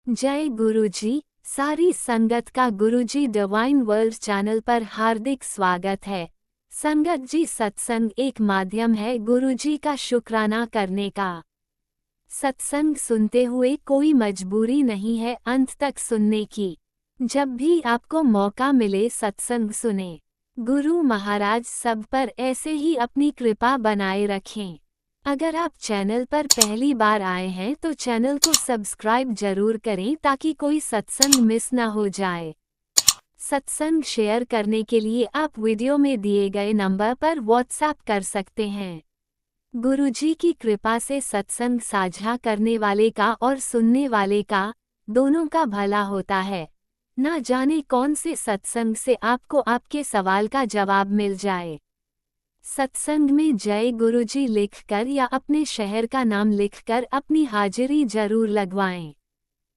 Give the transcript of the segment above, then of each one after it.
जय गुरुजी। सारी संगत का गुरुजी डिवाइन वर्ल्ड चैनल पर हार्दिक स्वागत है। संगत जी, सत्संग एक माध्यम है गुरुजी का शुक्राना करने का। सत्संग सुनते हुए कोई मजबूरी नहीं है अंत तक सुनने की। जब भी आपको मौका मिले सत्संग सुने। गुरु महाराज सब पर ऐसे ही अपनी कृपा बनाए रखें। अगर आप चैनल पर पहली बार आए हैं तो चैनल को सब्सक्राइब जरूर करें ताकि कोई सत्संग मिस ना हो जाए। सत्संग शेयर करने के लिए आप वीडियो में दिए गए नंबर पर व्हाट्सएप कर सकते हैं। गुरुजी की कृपा से सत्संग साझा करने वाले का और सुनने वाले का, दोनों का भला होता है। ना जाने कौन से सत्संग से आपको आपके सवाल का जवाब मिल जाए। सत्संग में जय गुरुजी लिखकर या अपने शहर का नाम लिखकर अपनी हाजिरी जरूर लगवाएं।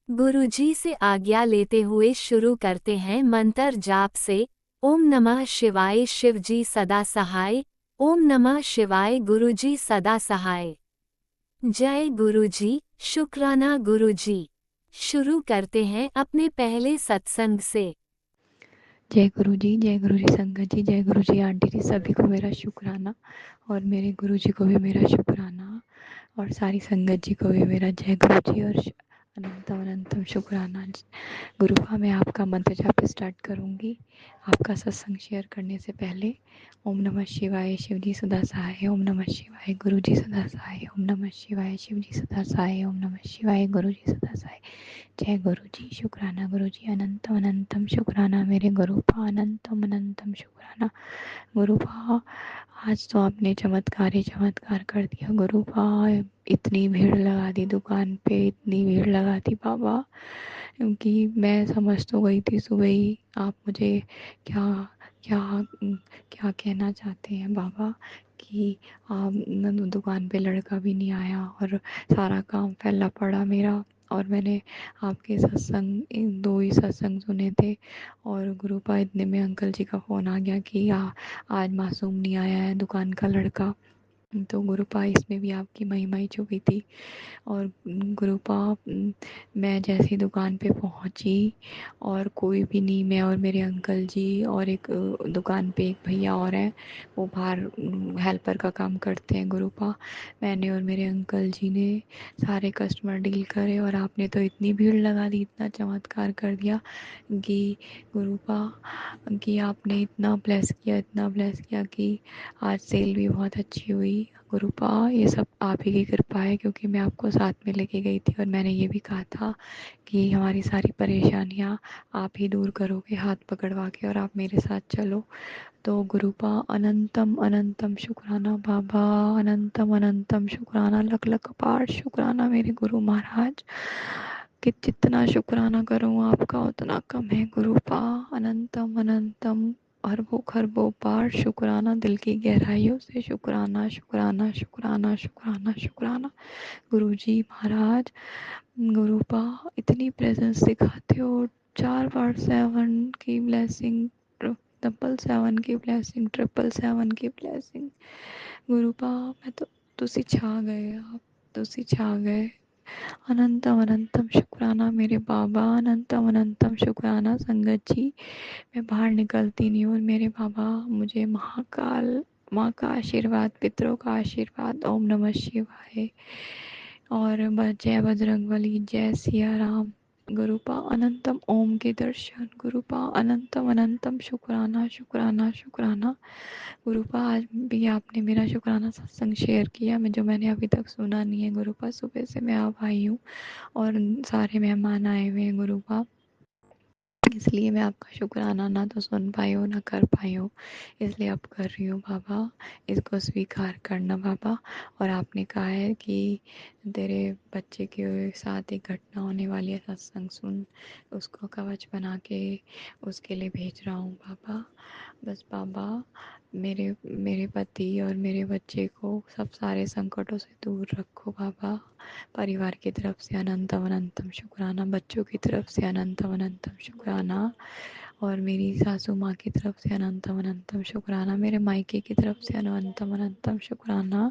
गुरुजी से आज्ञा लेते हुए शुरू करते हैं मंत्र जाप से। ओम नमः शिवाय शिवजी सदा सहाय। ओम नमः शिवाय गुरुजी सदा सहाय। जय गुरुजी, शुक्राना गुरुजी। शुरू करते हैं अपने पहले सत्संग से। जय गुरु जी, जय गुरु जी संगत जी, जय गुरु जी आंटी जी, सभी को मेरा शुक्राना और मेरे गुरु जी को भी मेरा शुक्राना और सारी संगत जी को भी मेरा जय गुरु जी और अनंतम अनंतम शुक्राना। गुरुपा मैं आपका मंत्र जाप स्टार्ट करूंगी आपका सत्संग शेयर करने से पहले। ओम नमः शिवाय शिवजी सदा सहाय। ओम नमः शिवाय गुरु जी सदा सहाय। ओम नमः शिवाय शिवजी सदा सहाय। ओम नमः शिवाय गुरु जी सदा सहाय। जय गुरु जी, शुक्राना गुरु जी, अनंतम अनंतम शुक्राना मेरे गुरुपा, अनंतम अनंतम शुक्राना गुरुपा। आज तो आपने चमत्कार ही चमत्कार कर दिया गुरुपा। इतनी भीड़ लगा दी दुकान पे, इतनी भीड़ लगा दी बाबा, क्योंकि मैं समझ तो गई थी सुबह ही आप मुझे क्या क्या क्या कहना चाहते हैं बाबा कि आप दुकान पे लड़का भी नहीं आया और सारा काम फैला पड़ा मेरा। और मैंने आपके सत्संग दो ही सत्संग सुने थे और गुरुपा इतने में अंकल जी का फ़ोन आ गया कि आज मासूम नहीं आया है दुकान का लड़का। तो गुरुपा इसमें भी आपकी महिमा ही छुपी थी। और गुरुपा मैं जैसी दुकान पे पहुंची और कोई भी नहीं, मैं और मेरे अंकल जी और एक दुकान पे एक भैया और हैं, वो बाहर हेल्पर का काम करते हैं गुरुपा। मैंने और मेरे अंकल जी ने सारे कस्टमर डील करे और आपने तो इतनी भीड़ लगा दी, इतना चमत्कार कर दिया कि गुरुपा कि आपने इतना ब्लेस किया, इतना ब्लेस किया कि आज सेल भी बहुत अच्छी हुई। गुरुपा ये सब आप ही की कृपा है, क्योंकि मैं आपको साथ में लेके गई थी और मैंने ये भी कहा था कि हमारी सारी परेशानियाँ आप ही दूर करोगे हाथ पकड़वा के और आप मेरे साथ चलो। तो गुरुपा अनंतम अनंतम शुक्राना बाबा, अनंतम अनंतम शुक्राना, लख लख अपार शुक्राना मेरे गुरु महाराज। कि जितना शुक्राना करूँ आपका उतना कम है गुरुपा। अनंतम अनंतम अरबों खरबों बार शुक्राना, दिल की गहराइयों से शुक्राना शुक्राना शुक्राना शुक्राना शुक्राना गुरुजी महाराज। गुरुपा इतनी प्रेजेंस दिखाते हो, 4 बार 7 की ब्लेसिंग, 777 की ब्लेसिंग, 777 की ब्लेसिंग। गुरुपा मैं तो तुसी छा गए, आप तुसी छा गए। अनंतम अनंतम शुक्राना मेरे बाबा, अनंतम अनंतम शुक्राना संगत जी। मैं बाहर निकलती नहीं हूँ और मेरे बाबा मुझे महाकाल माँ का आशीर्वाद, पितरों का आशीर्वाद, ओम नमः शिवाय और जय बजरंगबली, जय सिया राम। गुरुपा अनंतम ओम के दर्शन, गुरुपा अनंतम अनंतम शुक्राना शुक्राना शुक्राना। गुरुपा आज भी आपने मेरा शुक्राना सत्संग शेयर किया, मैं जो मैंने अभी तक सुना नहीं है गुरुपा। सुबह से मैं अब आई हूँ और सारे मेहमान आए हुए हैं गुरुपा, इसलिए मैं आपका शुक्राना ना तो सुन पाई हूँ ना कर पाई हूँ, इसलिए अब कर रही हूँ बाबा। इसको स्वीकार करना बाबा। और आपने कहा है कि तेरे बच्चे के साथ एक घटना होने वाली है, सत्संग सुन, उसको कवच बना के उसके लिए भेज रहा हूँ बाबा। बस बाबा मेरे मेरे पति और मेरे बच्चे को सब सारे संकटों से दूर रखो बाबा। परिवार की तरफ से अनंतम अनंतम शुक्राना, बच्चों की तरफ से अनंतम अनंतम शुक्राना और मेरी सासू माँ की तरफ से अनंतम अनंतम शुक्राना, मेरे मायके की तरफ से अनंतम अनंतम शुक्राना,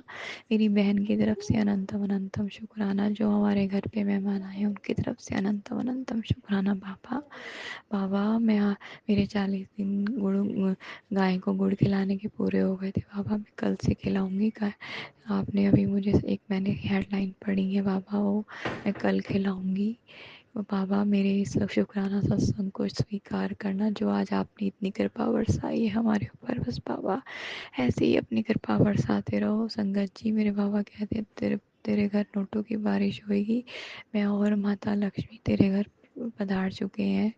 मेरी बहन की तरफ से अनंतम अनंतम शुक्राना, जो हमारे घर पे मेहमान आए उनकी तरफ से अनंतम अनंतम शुक्राना। बाबा बाबा मेरे 40 दिन गाय को गुड़ खिलाने के पूरे हो गए थे बाबा, मैं कल से खिलाऊंगी गाय। आपने अभी मुझे एक मैंने हेडलाइन पढ़ी है बाबा, वो मैं कल खिलाऊंगी। बाबा मेरे इस शुक्राना सत्संग को स्वीकार करना, जो आज आपने इतनी कृपा बरसाई है हमारे ऊपर। बस बाबा ऐसे ही अपनी कृपा बरसाते रहो। संगत जी मेरे बाबा कहते हैं तेरे तेरे घर नोटों की बारिश होएगी। मैं और माता लक्ष्मी तेरे घर पधार चुके हैं।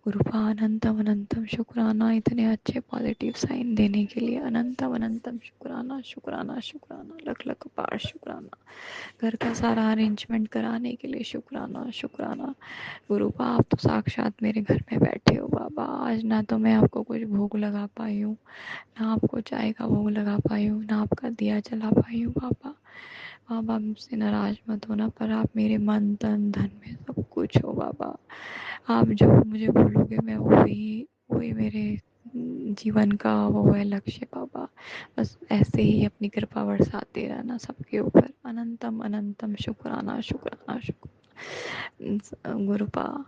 गुरुपा अनंतम अनंतम शुक्राना, इतने अच्छे पॉजिटिव साइन देने के लिए अनंतम अनंतम शुक्राना शुक्राना शुक्राना, लख लख पार शुक्राना। घर का सारा अरेंजमेंट कराने के लिए शुक्राना शुक्राना। गुरुपा आप तो साक्षात मेरे घर में बैठे हो बाबा। आज ना तो मैं आपको कुछ भोग लगा पाई हूँ, ना आपको चाय का भोग लगा पाई हूँ, ना आपका दिया जला पाई हूँ बाबा। बाबा मुझसे नाराज मत होना, पर आप मेरे मन तन धन में सब कुछ हो बाबा। आप जो मुझे बोलोगे मैं वही वही मेरे जीवन का वो है लक्ष्य बाबा। बस ऐसे ही अपनी कृपा बरसाते रहना सबके ऊपर। अनंतम अनंतम शुक्राना शुक्राना शुक्राना। गुरुपा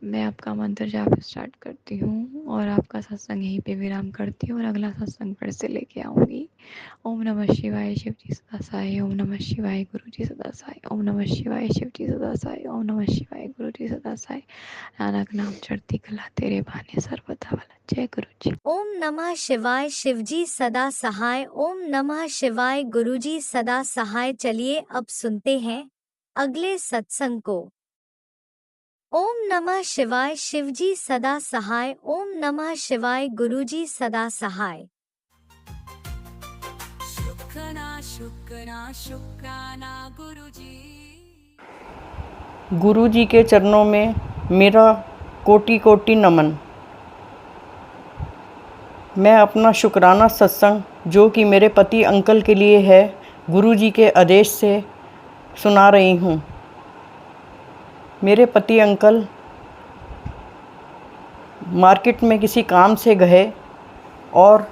मैं आपका मंत्र जाप स्टार्ट करती हूँ और आपका सत्संग यहीं पे विराम करती हूँ और अगला सत्संग फिर से लेके आऊँगी। ओम नमः शिवाय शिव जी सदा साई, ओम नमः शिवाय गुरु जी सदा साई, ओम नमः शिवाय शिव जी सदा साई, ओम नमः शिवाय गुरु जी सदा साई। नानक नाम चढ़ती कला तेरे भाने सर्वदा वाला। जय गुरु जी। ओम नमः शिवाय शिवजी सदा सहाय, ओम नमः शिवाय गुरुजी सदा सहाय। चलिए अब सुनते हैं अगले सत्संग को। ओम नमः शिवाय शिवजी सदा सहाय, ओम नमः शिवाय गुरुजी सदा सहाय। शुक्राना शुक्राना शुक्राना गुरुजी। गुरु जी के चरणों में मेरा कोटि कोटि नमन। मैं अपना शुक्राना सत्संग जो कि मेरे पति अंकल के लिए है, गुरु जी के आदेश से सुना रही हूँ। मेरे पति अंकल मार्केट में किसी काम से गए और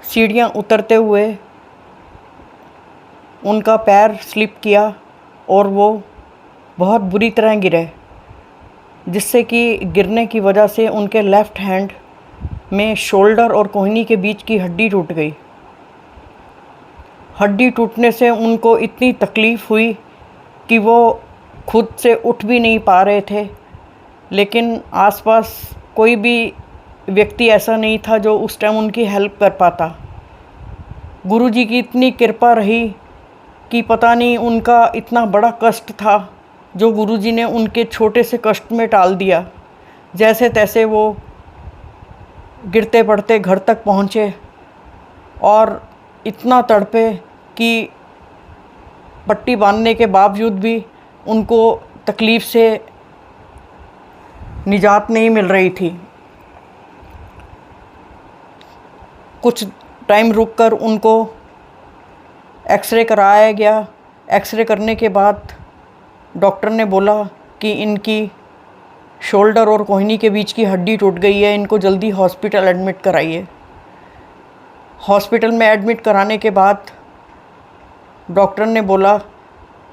सीढ़ियाँ उतरते हुए उनका पैर स्लिप किया और वो बहुत बुरी तरह गिरे, जिससे कि गिरने की वजह से उनके लेफ़्ट हैंड में शोल्डर और कोहनी के बीच की हड्डी टूट गई। हड्डी टूटने से उनको इतनी तकलीफ़ हुई कि वो खुद से उठ भी नहीं पा रहे थे, लेकिन आसपास कोई भी व्यक्ति ऐसा नहीं था जो उस टाइम उनकी हेल्प कर पाता। गुरुजी की इतनी कृपा रही कि पता नहीं उनका इतना बड़ा कष्ट था जो गुरुजी ने उनके छोटे से कष्ट में टाल दिया। जैसे तैसे वो गिरते पड़ते घर तक पहुँचे और इतना तड़पे कि पट्टी बांधने के बावजूद भी उनको तकलीफ़ से निजात नहीं मिल रही थी। कुछ टाइम रुककर उनको एक्सरे कराया गया। एक्सरे करने के बाद डॉक्टर ने बोला कि इनकी शोल्डर और कोहनी के बीच की हड्डी टूट गई है, इनको जल्दी हॉस्पिटल एडमिट कराइए। हॉस्पिटल में एडमिट कराने के बाद डॉक्टर ने बोला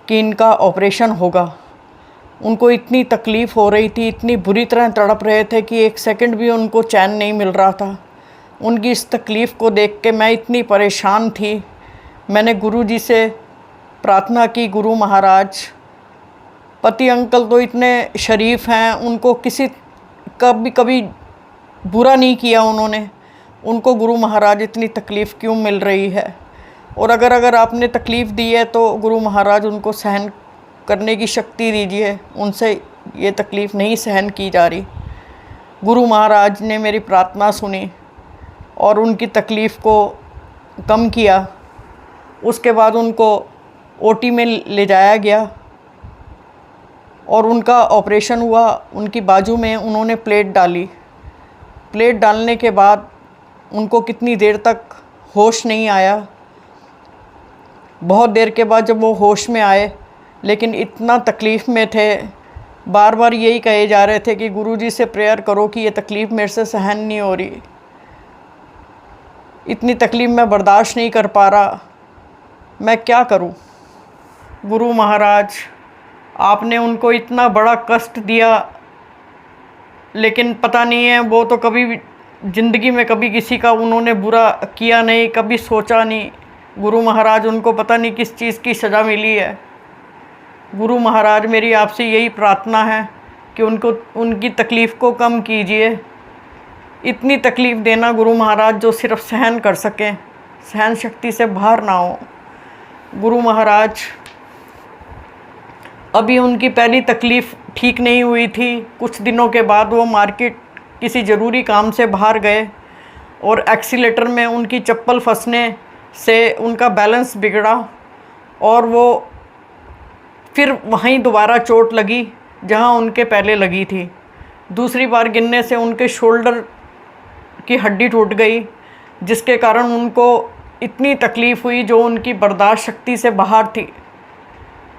कि इनका ऑपरेशन होगा। उनको इतनी तकलीफ़ हो रही थी, इतनी बुरी तरह तड़प रहे थे कि एक सेकंड भी उनको चैन नहीं मिल रहा था। उनकी इस तकलीफ़ को देख के मैं इतनी परेशान थी। मैंने गुरुजी से प्रार्थना की, गुरु महाराज, पति अंकल तो इतने शरीफ हैं, उनको किसी कभी बुरा नहीं किया उन्होंने, उनको गुरु महाराज इतनी तकलीफ़ क्यों मिल रही है? और अगर आपने तकलीफ़ दी है तो गुरु महाराज उनको सहन करने की शक्ति दीजिए, उनसे ये तकलीफ़ नहीं सहन की जा रही। गुरु महाराज ने मेरी प्रार्थना सुनी और उनकी तकलीफ़ को कम किया। उसके बाद उनको ओटी में ले जाया गया और उनका ऑपरेशन हुआ। उनकी बाजू में उन्होंने प्लेट डाली। प्लेट डालने के बाद उनको कितनी देर तक होश नहीं आया। बहुत देर के बाद जब वो होश में आए, लेकिन इतना तकलीफ़ में थे बार बार यही कहे जा रहे थे कि गुरुजी से प्रेयर करो कि ये तकलीफ़ मेरे से सहन नहीं हो रही, इतनी तकलीफ़ मैं बर्दाश्त नहीं कर पा रहा, मैं क्या करूं। गुरु महाराज, आपने उनको इतना बड़ा कष्ट दिया, लेकिन पता नहीं है, वो तो कभी भी ज़िंदगी में कभी किसी का उन्होंने बुरा किया नहीं, कभी सोचा नहीं। गुरु महाराज, उनको पता नहीं किस चीज़ की सज़ा मिली है। गुरु महाराज, मेरी आपसे यही प्रार्थना है कि उनकी तकलीफ़ को कम कीजिए। इतनी तकलीफ़ देना गुरु महाराज जो सिर्फ सहन कर सकें, सहन शक्ति से बाहर ना हो। गुरु महाराज, अभी उनकी पहली तकलीफ़ ठीक नहीं हुई थी। कुछ दिनों के बाद वो मार्केट किसी ज़रूरी काम से बाहर गए और एक्सीलेटर में उनकी चप्पल फंसने से उनका बैलेंस बिगड़ा और वो फिर वहीं दोबारा चोट लगी जहां उनके पहले लगी थी। दूसरी बार गिरने से उनके शोल्डर की हड्डी टूट गई, जिसके कारण उनको इतनी तकलीफ़ हुई जो उनकी बर्दाश्त शक्ति से बाहर थी।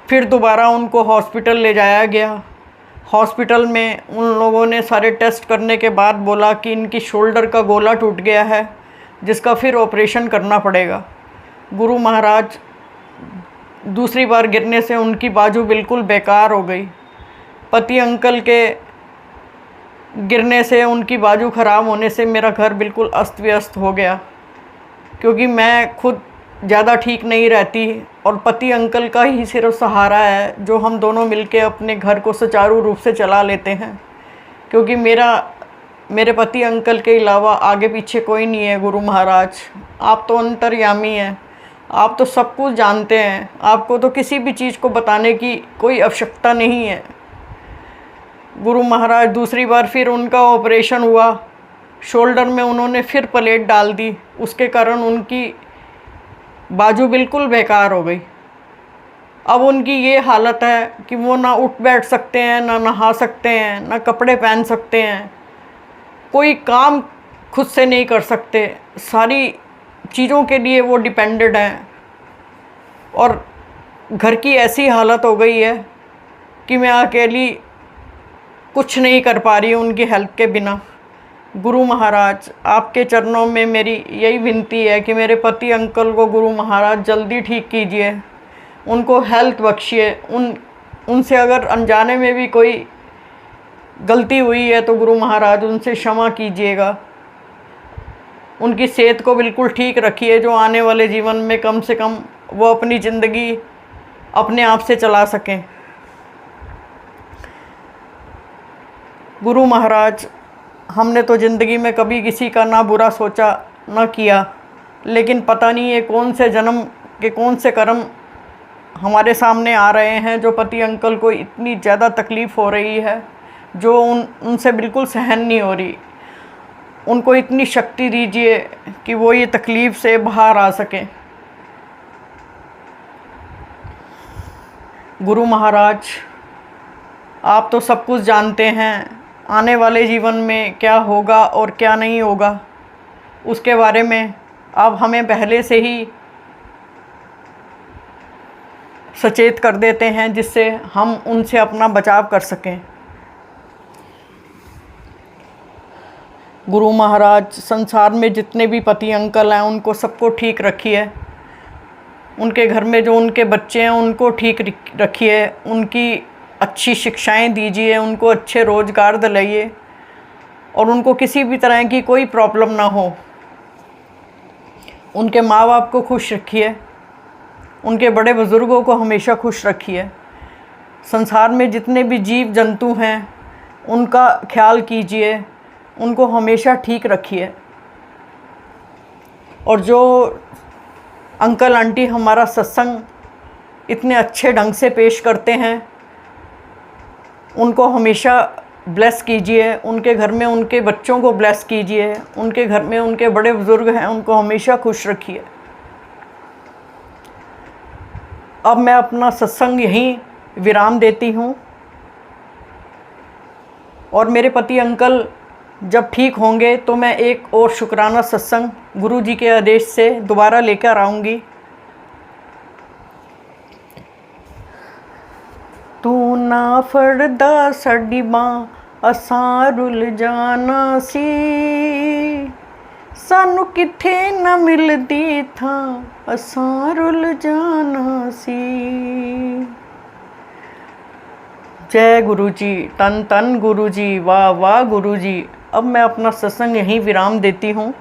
फिर दोबारा उनको हॉस्पिटल ले जाया गया। हॉस्पिटल में उन लोगों ने सारे टेस्ट करने के बाद बोला कि इनकी शोल्डर का गोला टूट गया है, जिसका फिर ऑपरेशन करना पड़ेगा। गुरु महाराज, दूसरी बार गिरने से उनकी बाजू बिल्कुल बेकार हो गई। पति अंकल के गिरने से, उनकी बाजू ख़राब होने से मेरा घर बिल्कुल अस्त व्यस्त हो गया, क्योंकि मैं खुद ज़्यादा ठीक नहीं रहती और पति अंकल का ही सिर्फ सहारा है जो हम दोनों मिलके अपने घर को सुचारू रूप से चला लेते हैं, क्योंकि मेरे पति अंकल के अलावा आगे पीछे कोई नहीं है। गुरु महाराज, आप तो अंतर्यामी हैं, आप तो सब कुछ जानते हैं, आपको तो किसी भी चीज़ को बताने की कोई आवश्यकता नहीं है। गुरु महाराज, दूसरी बार फिर उनका ऑपरेशन हुआ, शोल्डर में उन्होंने फिर प्लेट डाल दी, उसके कारण उनकी बाजू बिल्कुल बेकार हो गई। अब उनकी ये हालत है कि वो ना उठ बैठ सकते हैं, ना नहा सकते हैं, ना कपड़े पहन सकते हैं, कोई काम खुद से नहीं कर सकते, सारी चीज़ों के लिए वो डिपेंडेंट हैं। और घर की ऐसी हालत हो गई है कि मैं अकेली कुछ नहीं कर पा रही हूँ उनकी हेल्प के बिना। गुरु महाराज, आपके चरणों में मेरी यही विनती है कि मेरे पति अंकल को गुरु महाराज जल्दी ठीक कीजिए, उनको हेल्थ बख्शिए। उनसे अगर अनजाने में भी कोई गलती हुई है तो गुरु महाराज उनसे क्षमा कीजिएगा। उनकी सेहत को बिल्कुल ठीक रखिए, जो आने वाले जीवन में कम से कम वो अपनी ज़िंदगी अपने आप से चला सकें। गुरु महाराज, हमने तो ज़िंदगी में कभी किसी का ना बुरा सोचा ना किया, लेकिन पता नहीं ये कौन से जन्म के कौन से कर्म हमारे सामने आ रहे हैं जो पति अंकल को इतनी ज़्यादा तकलीफ़ हो रही है, जो उनसे बिल्कुल सहन नहीं हो रही। उनको इतनी शक्ति दीजिए कि वो ये तकलीफ़ से बाहर आ सकें। गुरु महाराज, आप तो सब कुछ जानते हैं, आने वाले जीवन में क्या होगा और क्या नहीं होगा उसके बारे में आप हमें पहले से ही सचेत कर देते हैं, जिससे हम उनसे अपना बचाव कर सकें। गुरु महाराज, संसार में जितने भी पति अंकल हैं उनको सबको ठीक रखिए, उनके घर में जो उनके बच्चे हैं उनको ठीक रखिए, उनकी अच्छी शिक्षाएं दीजिए, उनको अच्छे रोज़गार दिलाइए और उनको किसी भी तरह की कोई प्रॉब्लम ना हो। उनके माँ बाप को खुश रखिए, उनके बड़े बुज़ुर्गों को हमेशा खुश रखिए। संसार में जितने भी जीव जंतु हैं उनका ख्याल कीजिए, उनको हमेशा ठीक रखिए। और जो अंकल आंटी हमारा सत्संग इतने अच्छे ढंग से पेश करते हैं उनको हमेशा ब्लेस कीजिए, उनके घर में उनके बच्चों को ब्लेस कीजिए, उनके घर में उनके बड़े बुज़ुर्ग हैं उनको हमेशा खुश रखिए। अब मैं अपना सत्संग यहीं विराम देती हूँ और मेरे पति अंकल जब ठीक होंगे तो मैं एक और शुक्राना सत्संग गुरु जी के आदेश से दोबारा लेकर आऊँगी। तू ना फड़दा साडी बांह असां रुल जाना सी सानू किथे ना मिलदी थां असां रुल जाना सी। जय गुरु जी, तन तन गुरु जी, वाह वाह गुरु जी। अब मैं अपना सत्संग यहीं विराम देती हूँ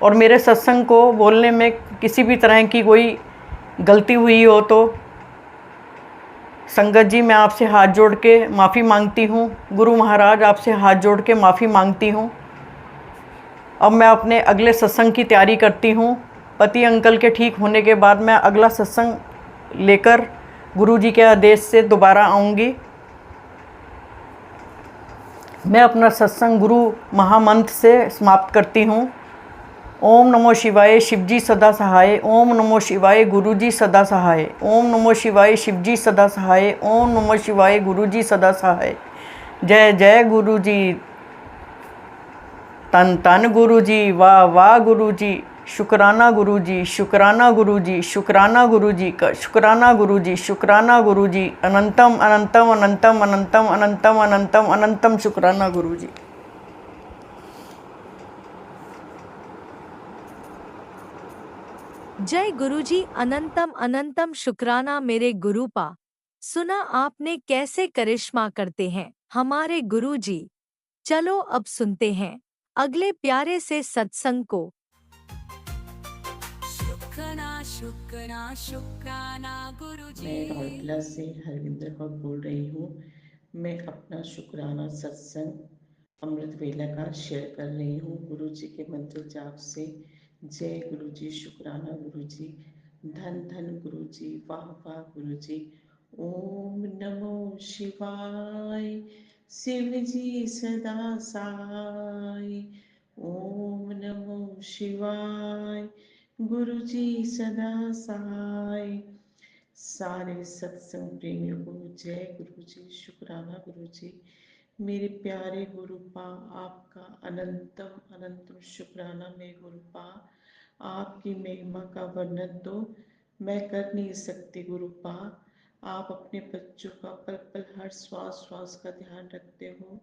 और मेरे सत्संग को बोलने में किसी भी तरह की कोई गलती हुई हो तो संगत जी मैं आपसे हाथ जोड़ के माफ़ी मांगती हूँ। गुरु महाराज आपसे हाथ जोड़ के माफ़ी मांगती हूँ। अब मैं अपने अगले सत्संग की तैयारी करती हूँ। पति अंकल के ठीक होने के बाद मैं अगला सत्संग लेकर गुरु जी के आदेश से दोबारा आऊँगी। मैं अपना सत्संग गुरु महामंत्र से समाप्त करती हूँ। ओम नमो शिवाय, शिवजी सदा सहाय। ओम नमो शिवाय, गुरु जी सदा सहाय। ओम नमो शिवाय, शिवजी सदा सहाय। ओम नमो शिवाय, गुरु जी सदा सहाय। जय जय गुरु जी, तन तन गुरु जी, वाह वाह गुरु जी। शुक्राना गुरु जी, शुक्राना गुरु जी, शुक्राना गुरु जी का, शुक्राना गुरु जी, शुक्राना गुरु जी। अनंतम अनंतम अनंतम अनंतम अनंतम अनंतम अनंतम शुक्राना गुरु जी। जय गुरुजी, अनंतम अनंतम शुक्राना मेरे गुरुपा। सुना आपने कैसे करिश्मा करते हैं हमारे गुरुजी। चलो अब सुनते हैं अगले प्यारे से सत्संग को। शुक्राना शुक्राना शुक्राना गुरुजी। मैं राउरकेला से हरविंदर कौर बोल रही हूँ। मैं अपना शुक्राना सत्संग अमृत वेला का शेयर कर रही हूँ गुरु जी के मंत्र जाप से। जय गुरु जी, शुक्राना गुरु जी, धन धन गुरु जी, वाह वाह गुरु जी। ओम नमो शिवाय, शिव जी सदा साई। ओम नमो शिवाय, गुरु जी सदा सहाय। सारे सत्संग प्रेमियों को जय गुरु जी, शुक्राना गुरु जी। मेरे प्यारे गुरुपा, आपका अनंतम अनंतम शुक्राना मेरे गुरुपा। आपकी महिमा का वर्णन तो मैं कर नहीं सकती गुरुपा। आप अपने बच्चों का पल पल हर श्वास श्वास का ध्यान रखते हो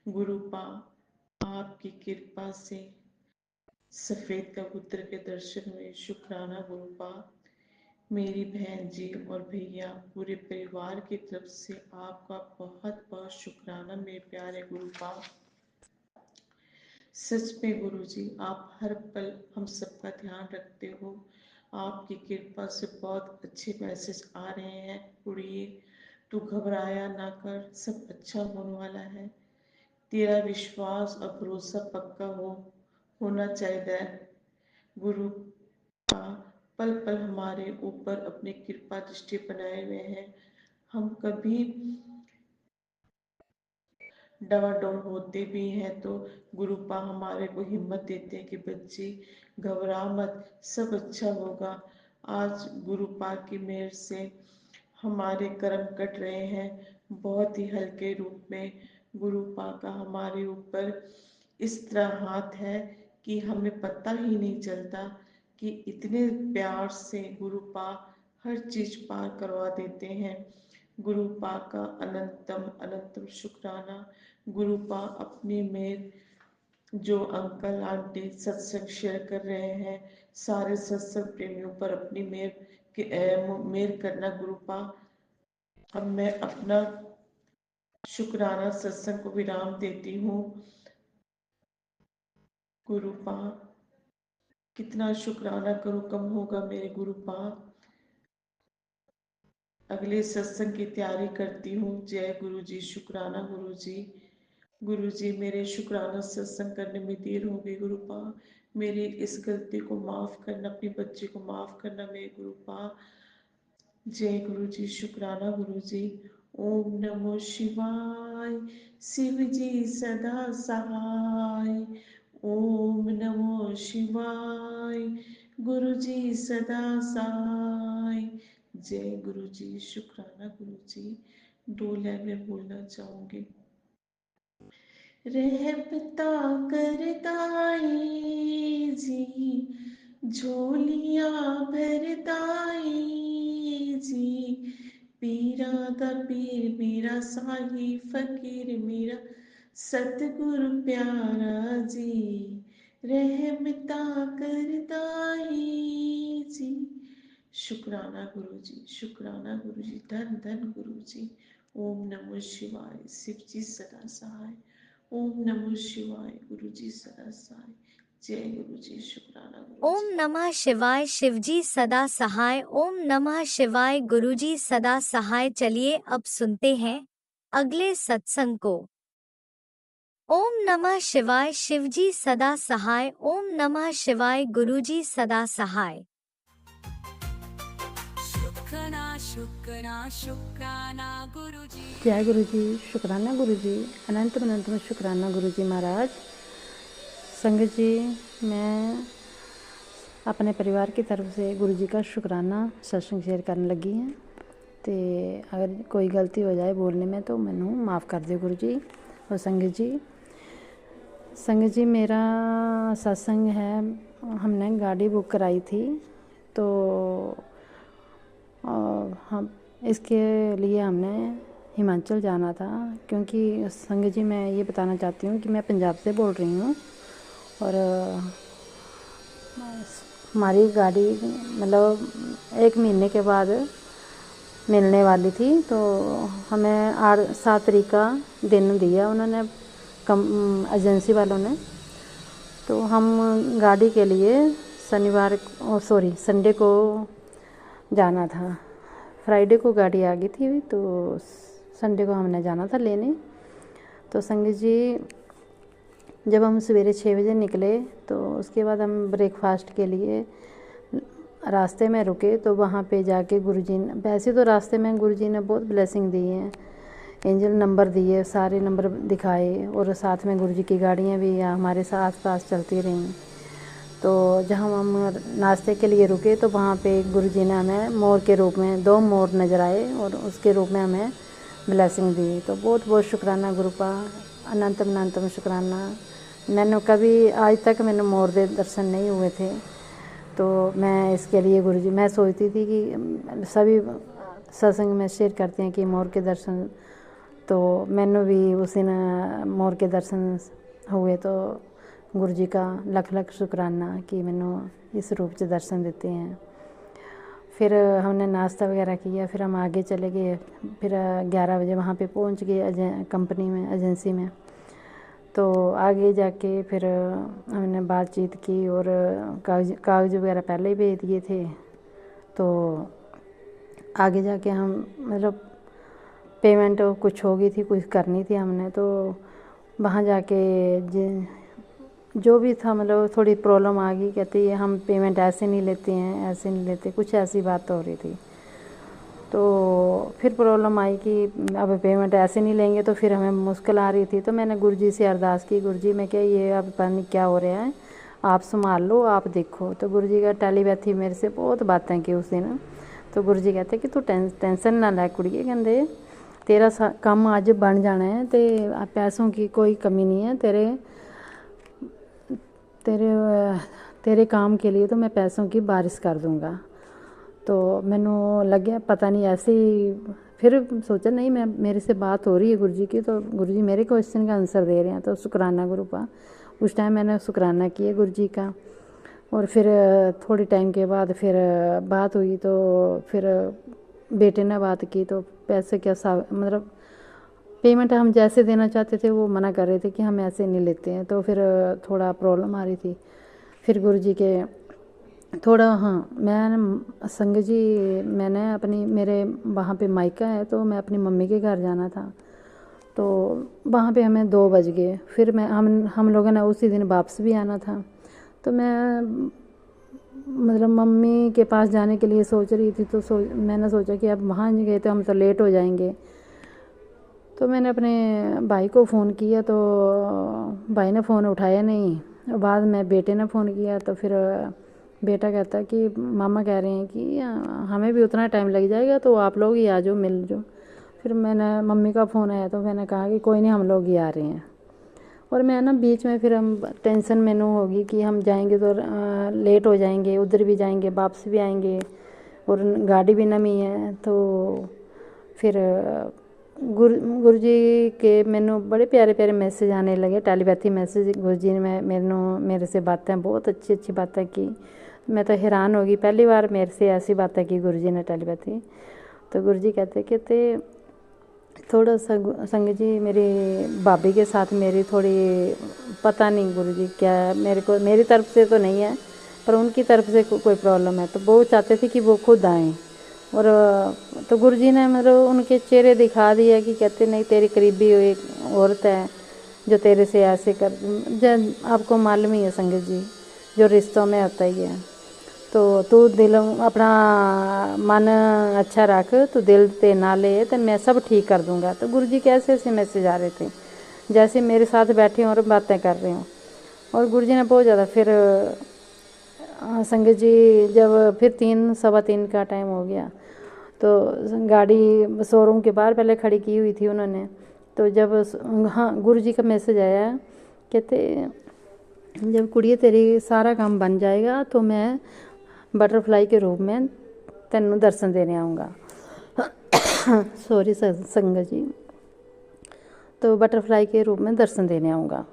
गुरुपा। आपकी कृपा से सफेद कबूतर के दर्शन हुए, शुक्राना गुरुपा। मेरी बहन जी और भैया पूरे परिवार की तरफ से आपका बहुत बहुत शुक्राना मेरे प्यारे गुरुपा। सच में गुरु जी, आप हर पल हम सबका ध्यान रखते हो। आपकी कृपा से बहुत अच्छे मैसेज आ रहे हैं। कुड़िए, तू घबराया ना कर, सब अच्छा होने वाला है। तेरा विश्वास और भरोसा पक्का होना चाहिए। गुरु का पल पल हमारे ऊपर अपनी कृपा दृष्टि बनाए हुए हैं। हम कभी डवाडोल होते भी हैं तो गुरुपा हमारे को हिम्मत देते हैं कि बच्ची घबरा मत, सब अच्छा होगा। आज गुरुपा की मेहर से हमारे कर्म कट रहे हैं बहुत ही हल्के रूप में। गुरुपा का हमारे ऊपर इस तरह हाथ है कि हमें पता ही नहीं चलता कि इतने प्यार से गुरुपा हर चीज पार करवा देते हैं। गुरुपा का अनंतम अनंतम शुक्राना। गुरुपा अपनी मेहर जो अंकल आंटी सत्संग शेयर कर रहे हैं, सारे सत्संग प्रेमियों पर अपनी मेहर करना गुरुपा। अब मैं अपना शुक्राना सत्संग को विराम देती हूँ गुरुपा। कितना शुक्राना करूँ कम होगा मेरे गुरुपा। अगले सत्संग की तैयारी करती हूँ। जय गुरु जी, शुक्राना गुरु जी। गुरु जी, मेरे शुक्राना सत्संग करने में देर हो गई गुरुपा। मेरी इस गलती को माफ करना, अपनी बच्ची को माफ करना मेरे गुरुपा। जय गुरु जी, शुक्राना गुरु जी। ओम नमो शिवाय, शिव जी सदा सहाय। ओम नमो शिवाय, गुरु जी सदा सहाय। जय गुरु जी, शुक्राना गुरु जी। दो लाइन में बोलना चाहूंगी। रहमता करताई जी, झोलियां भरताई जी, पीरा दा पीर मेरा साही फकीर मेरा सतगुरु प्यारा जी रहमता करदा ही जी। शुक्राना गुरु जी, शुक्राना गुरु जी, धन धन गुरु जी। ओम नमो शिवाय, शिव जी सदा सहाय। ओम नमो शिवाय, गुरु जी सदा सहाय। जय गुरु जी, शुक्राना गुरु ओम जी। नमः शिवाय, शिवजी सदा सहाय। ओम नमः शिवाय, गुरुजी सदा सहाय। चलिए अब सुनते हैं अगले सत्संग को। ओम नमः शिवाय, शिवजी सदा सहाय। ओम नमः शिवाय, गुरुजी सदा सहाय। शुक्राना शुक्राना शुक्राना गुरुजी। जय गुरु जी, शुक्राना गुरु जी, अनंत अनंत में शुक्राना गुरु जी महाराज। संगत जी, मैं अपने परिवार की तरफ से गुरु जी का शुक्राना सत्संग शेयर करने लगी हैं। तो अगर कोई गलती हो जाए बोलने में तो मैनू माफ़ कर दियो गुरु जी। और संगत जी मेरा सत्संग है, हमने गाड़ी बुक कराई थी तो हम इसके लिए हमने हिमाचल जाना था। क्योंकि संगत जी मैं ये बताना चाहती हूँ कि मैं पंजाब से बोल रही हूँ और हमारी गाड़ी मतलब 1 महीने के बाद मिलने वाली थी। तो हमें 7 तारीख का दिन दिया उन्होंने एजेंसी वालों ने। तो हम गाड़ी के लिए संडे को जाना था। फ्राइडे को गाड़ी आ गई थी तो संडे को हमने जाना था लेने। तो संगत जी जब हम सवेरे 6 बजे निकले तो उसके बाद हम ब्रेकफास्ट के लिए रास्ते में रुके। तो वहाँ पे जाके गुरुजी ने, वैसे तो रास्ते में गुरुजी ने बहुत ब्लेसिंग दी है, एंजल नंबर दिए, सारे नंबर दिखाए और साथ में गुरुजी की गाड़ियाँ भी हमारे साथ पास चलती रहीं। तो जहाँ हम नाश्ते के लिए रुके तो वहाँ पे गुरुजी ने हमें मोर के रूप में 2 मोर नज़र आए और उसके रूप में हमें ब्लेसिंग दी। तो बहुत बहुत शुक्राना गुरु का, अनंतम अनंतम शुक्राना। मैंने कभी आज तक मैंने मोर दे दर्शन नहीं हुए थे। तो मैं इसके लिए गुरुजी, मैं सोचती थी कि सभी सत्संग में शेयर करते हैं कि मोर के दर्शन, तो मैंने भी उस दिन मोर के दर्शन हुए। तो गुरुजी का लख लख शुक्राना कि मैंने इस रूप से दर्शन देते हैं। फिर हमने नाश्ता वगैरह किया, फिर हम आगे चले गए। फिर 11 बजे वहाँ पे पहुँच गए कंपनी में, एजेंसी में। तो आगे जाके फिर हमने बातचीत की और कागज़ वगैरह पहले ही भेज दिए थे। तो आगे जाके हम मतलब पेमेंट कुछ हो गई थी, कुछ करनी थी हमने। तो वहाँ जाके जो भी था मतलब थोड़ी प्रॉब्लम आ गई, कहती है हम पेमेंट ऐसे नहीं लेते हैं, ऐसे नहीं लेते, कुछ ऐसी बात हो रही थी। तो फिर प्रॉब्लम आई कि अब पेमेंट ऐसे नहीं लेंगे तो फिर हमें मुश्किल आ रही थी। तो मैंने गुरुजी से अरदास की, गुरुजी मैं क्या ये अब पता नहीं क्या हो रहा है, आप संभाल लो, आप देखो। तो गुरुजी का टेलीपैथी मेरे से बहुत बातें की उस दिन। तो गुरुजी कहते कि तू टेंशन ना ले कुड़िए, कहते तेरा काम अज बन जाना है, तो पैसों की कोई कमी नहीं है, तेरे काम के लिए तो मैं पैसों की बारिश कर दूंगा। तो मैनू लगे पता नहीं ऐसे ही, फिर सोचा नहीं मैं मेरे से बात हो रही है गुरुजी की, तो गुरुजी मेरे क्वेश्चन का आंसर दे रहे हैं। तो शुक्राना गुरु का, उस टाइम मैंने शुक्राना किया गुरुजी का। और फिर थोड़ी टाइम के बाद फिर बात हुई। तो फिर बेटे ने बात की तो पैसे क्या मतलब पेमेंट हम जैसे देना चाहते थे वो मना कर रहे थे कि हम ऐसे नहीं लेते हैं। तो फिर थोड़ा प्रॉब्लम आ रही थी। फिर गुरुजी के थोड़ा मैं संगत जी मैंने अपनी मेरे वहाँ पे मायका है, तो मैं अपनी मम्मी के घर जाना था। तो वहाँ पे हमें 2 बज गए। फिर हम लोगों ने उसी दिन वापस भी आना था। तो मैं मतलब मम्मी के पास जाने के लिए सोच रही थी। तो मैंने सोचा कि अब वहाँ गए तो हम तो लेट हो जाएंगे। तो मैंने अपने भाई को फ़ोन किया तो भाई ने फ़ोन उठाया नहीं। बाद में बेटे ने फ़ोन किया तो फिर बेटा कहता कि मामा कह रहे हैं कि हमें भी उतना टाइम लग जाएगा, तो आप लोग ही आ जाओ, मिल जाओ। फिर मैंने मम्मी का फ़ोन आया तो मैंने कहा कि कोई नहीं, हम लोग ही आ रहे हैं। और मैं ना बीच में फिर हम टेंशन मैनू होगी कि हम जाएंगे तो लेट हो जाएंगे, उधर भी जाएंगे वापस भी आएंगे और गाड़ी भी नमी है। तो फिर गुरु जी के मैनू बड़े प्यारे प्यारे मैसेज आने लगे, टेलीपैथी मैसेज। गुरु जी ने मेरे से बातें, बहुत अच्छी अच्छी बातें की। मैं तो हैरान हो गई, पहली बार मेरे से ऐसी बातें की गुरु जी ने टेलीपैथी। तो गुरु जी कहते थोड़ा सा संगत जी, मेरी भाभी के साथ मेरी थोड़ी, पता नहीं गुरु जी क्या, मेरी तरफ से तो नहीं है, पर उनकी तरफ से कोई प्रॉब्लम है। तो वो चाहते थे कि वो खुद आएँ, और तो गुरु जी ने मतलब उनके चेहरे दिखा दिया कि कहते नहीं, तेरी करीबी एक औरत है जो तेरे से ऐसे कर, जब आपको मालूम ही है संगत जी, जो रिश्तों में होता ही है। तो तू दिल अपना मन अच्छा रख, तू दिल ते ना ले, तो मैं सब ठीक कर दूंगा। तो गुरु जी के ऐसे ऐसे मैसेज आ रहे थे, जैसे मेरे साथ बैठे हों और बातें कर रहे हों। और गुरु जी ने बहुत ज़्यादा फिर संगत जी, जब फिर 3 सवा 3 का टाइम हो गया, तो गाड़ी शोरूम के बाहर पहले खड़ी की हुई थी उन्होंने। तो जब हाँ, गुरु जी का मैसेज आया, कहते जब कुड़िए तेरी सारा काम बन जाएगा तो मैं बटरफ्लाई के रूप में तेनू दर्शन देने आऊँगा। सॉरी संगत जी, तो बटरफ्लाई के रूप में दर्शन देने आऊँगा।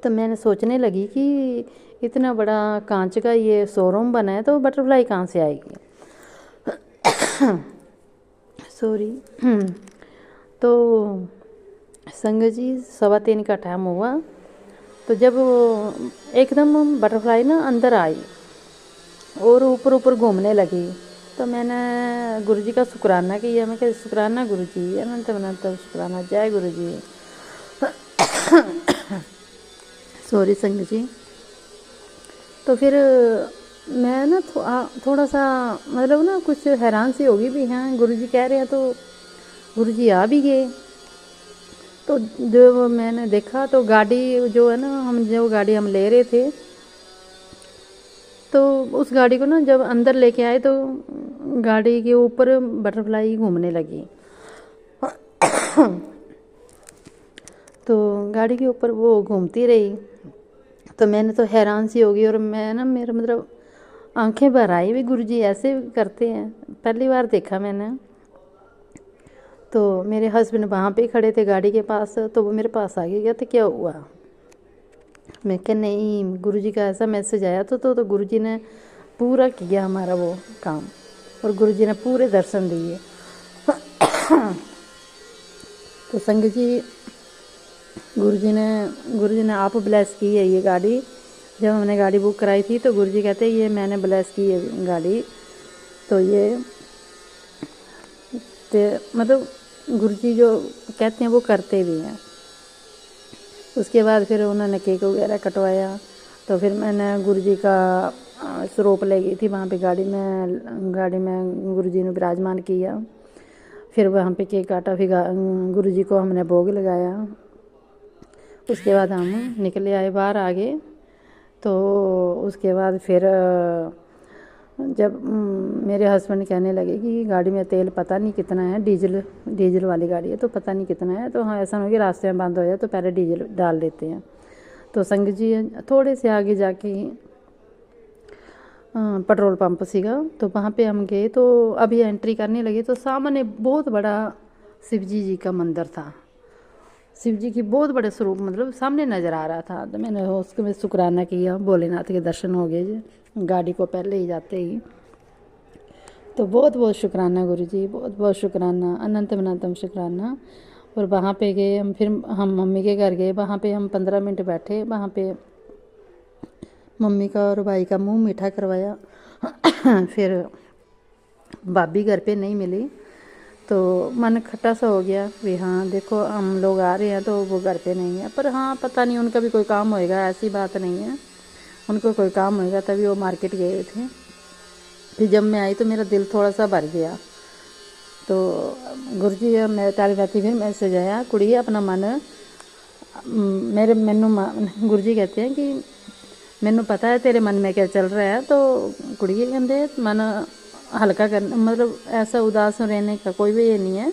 तो मैंने सोचने लगी कि इतना बड़ा कांच का ये शोरूम बना है, तो बटरफ्लाई कहाँ से आएगी। सॉरी। तो संगत जी 2:15 का टाइम हुआ, तो जब एकदम बटरफ्लाई ना अंदर आई और ऊपर ऊपर घूमने लगी, तो मैंने गुरु जी का शुक्राना किया। मैं कहा शुक्राना गुरु जी, अनंत अनंत शुक्राना, जय गुरु जी। सॉरी संगत जी। तो फिर मैं ना थोड़ा सा मतलब ना कुछ हैरान सी होगी भी, हाँ गुरु जी कह रहे हैं, तो गुरु जी आ भी गए। तो जो मैंने देखा, तो गाड़ी जो है ना, जो गाड़ी हम ले रहे थे, तो उस गाड़ी को ना जब अंदर लेके आए, तो गाड़ी के ऊपर बटरफ्लाई घूमने लगी। तो गाड़ी के ऊपर वो घूमती रही, तो मैंने तो हैरान सी हो गई। और मैं ना, मेरा मतलब आंखें भर आई भी, गुरु जी ऐसे करते हैं, पहली बार देखा मैंने। तो मेरे हस्बैंड वहाँ पे खड़े थे गाड़ी के पास, तो वो मेरे पास आ गया, तो क्या हुआ। मैं कहा नहीं, गुरु जी का ऐसा मैसेज आया, तो गुरु जी ने पूरा किया हमारा वो काम, और गुरु जी ने पूरे दर्शन दिए। तो संगत जी, गुरु जी ने आप ब्लेस की है ये गाड़ी। जब हमने गाड़ी बुक कराई थी, तो गुरु जी कहते ये मैंने ब्लेस की है गाड़ी। तो ये मतलब गुरु जी जो कहते हैं वो करते भी हैं। उसके बाद फिर उन्होंने केक वगैरह कटवाया। तो फिर मैंने गुरु जी का स्वरूप ले गई थी वहाँ पे गाड़ी में गुरु जी ने विराजमान किया। फिर वहाँ पे केक काटा, फिर गुरु जी को हमने भोग लगाया। उसके बाद हम निकले आए बाहर आ गए। तो उसके बाद फिर जब मेरे हस्बैंड कहने लगे कि गाड़ी में तेल पता नहीं कितना है, डीजल वाली गाड़ी है, तो पता नहीं कितना है, तो हाँ ऐसा नहीं कि रास्ते में बंद हो जाए तो पहले डीजल डाल देते हैं। तो संगत जी थोड़े से आगे जाके पेट्रोल पंप सीगा, तो वहाँ पे हम गए। तो अभी एंट्री करने लगे, तो सामने बहुत बड़ा शिव जी का मंदिर था। शिव जी की बहुत बड़े स्वरूप मतलब सामने नज़र आ रहा था। तो मैंने उसके में शुक्राना किया, भोलेनाथ के दर्शन हो गए गाड़ी को पहले ही जाते ही। तो बहुत बहुत शुक्राना गुरु जी, बहुत बहुत शुक्राना, अनंतम शुक्राना। और वहाँ पे गए हम, फिर हम मम्मी के घर गए। वहाँ पे हम 15 मिनट बैठे। वहाँ पे मम्मी का और भाई का मुंह मीठा करवाया। फिर भाभी घर पे नहीं मिली, तो मन खट्टा सा हो गया भी, हाँ देखो हम लोग आ रहे हैं तो वो घर पे नहीं है। पर हाँ पता नहीं उनका भी कोई काम होएगा, ऐसी बात नहीं है, उनको कोई काम होएगा तभी वो मार्केट गए थे। फिर जब मैं आई तो मेरा दिल थोड़ा सा भर गया। तो गुरु जी मैं टेलीपैथी फिर मैसेज आया, कुड़ी अपना मन मैनू गुरु जी कहते हैं कि मैनू पता है तेरे मन में क्या चल रहा है। तो कुड़ी कहते मन हल्का करना, मतलब ऐसा उदास रहने का कोई भी ये नहीं है,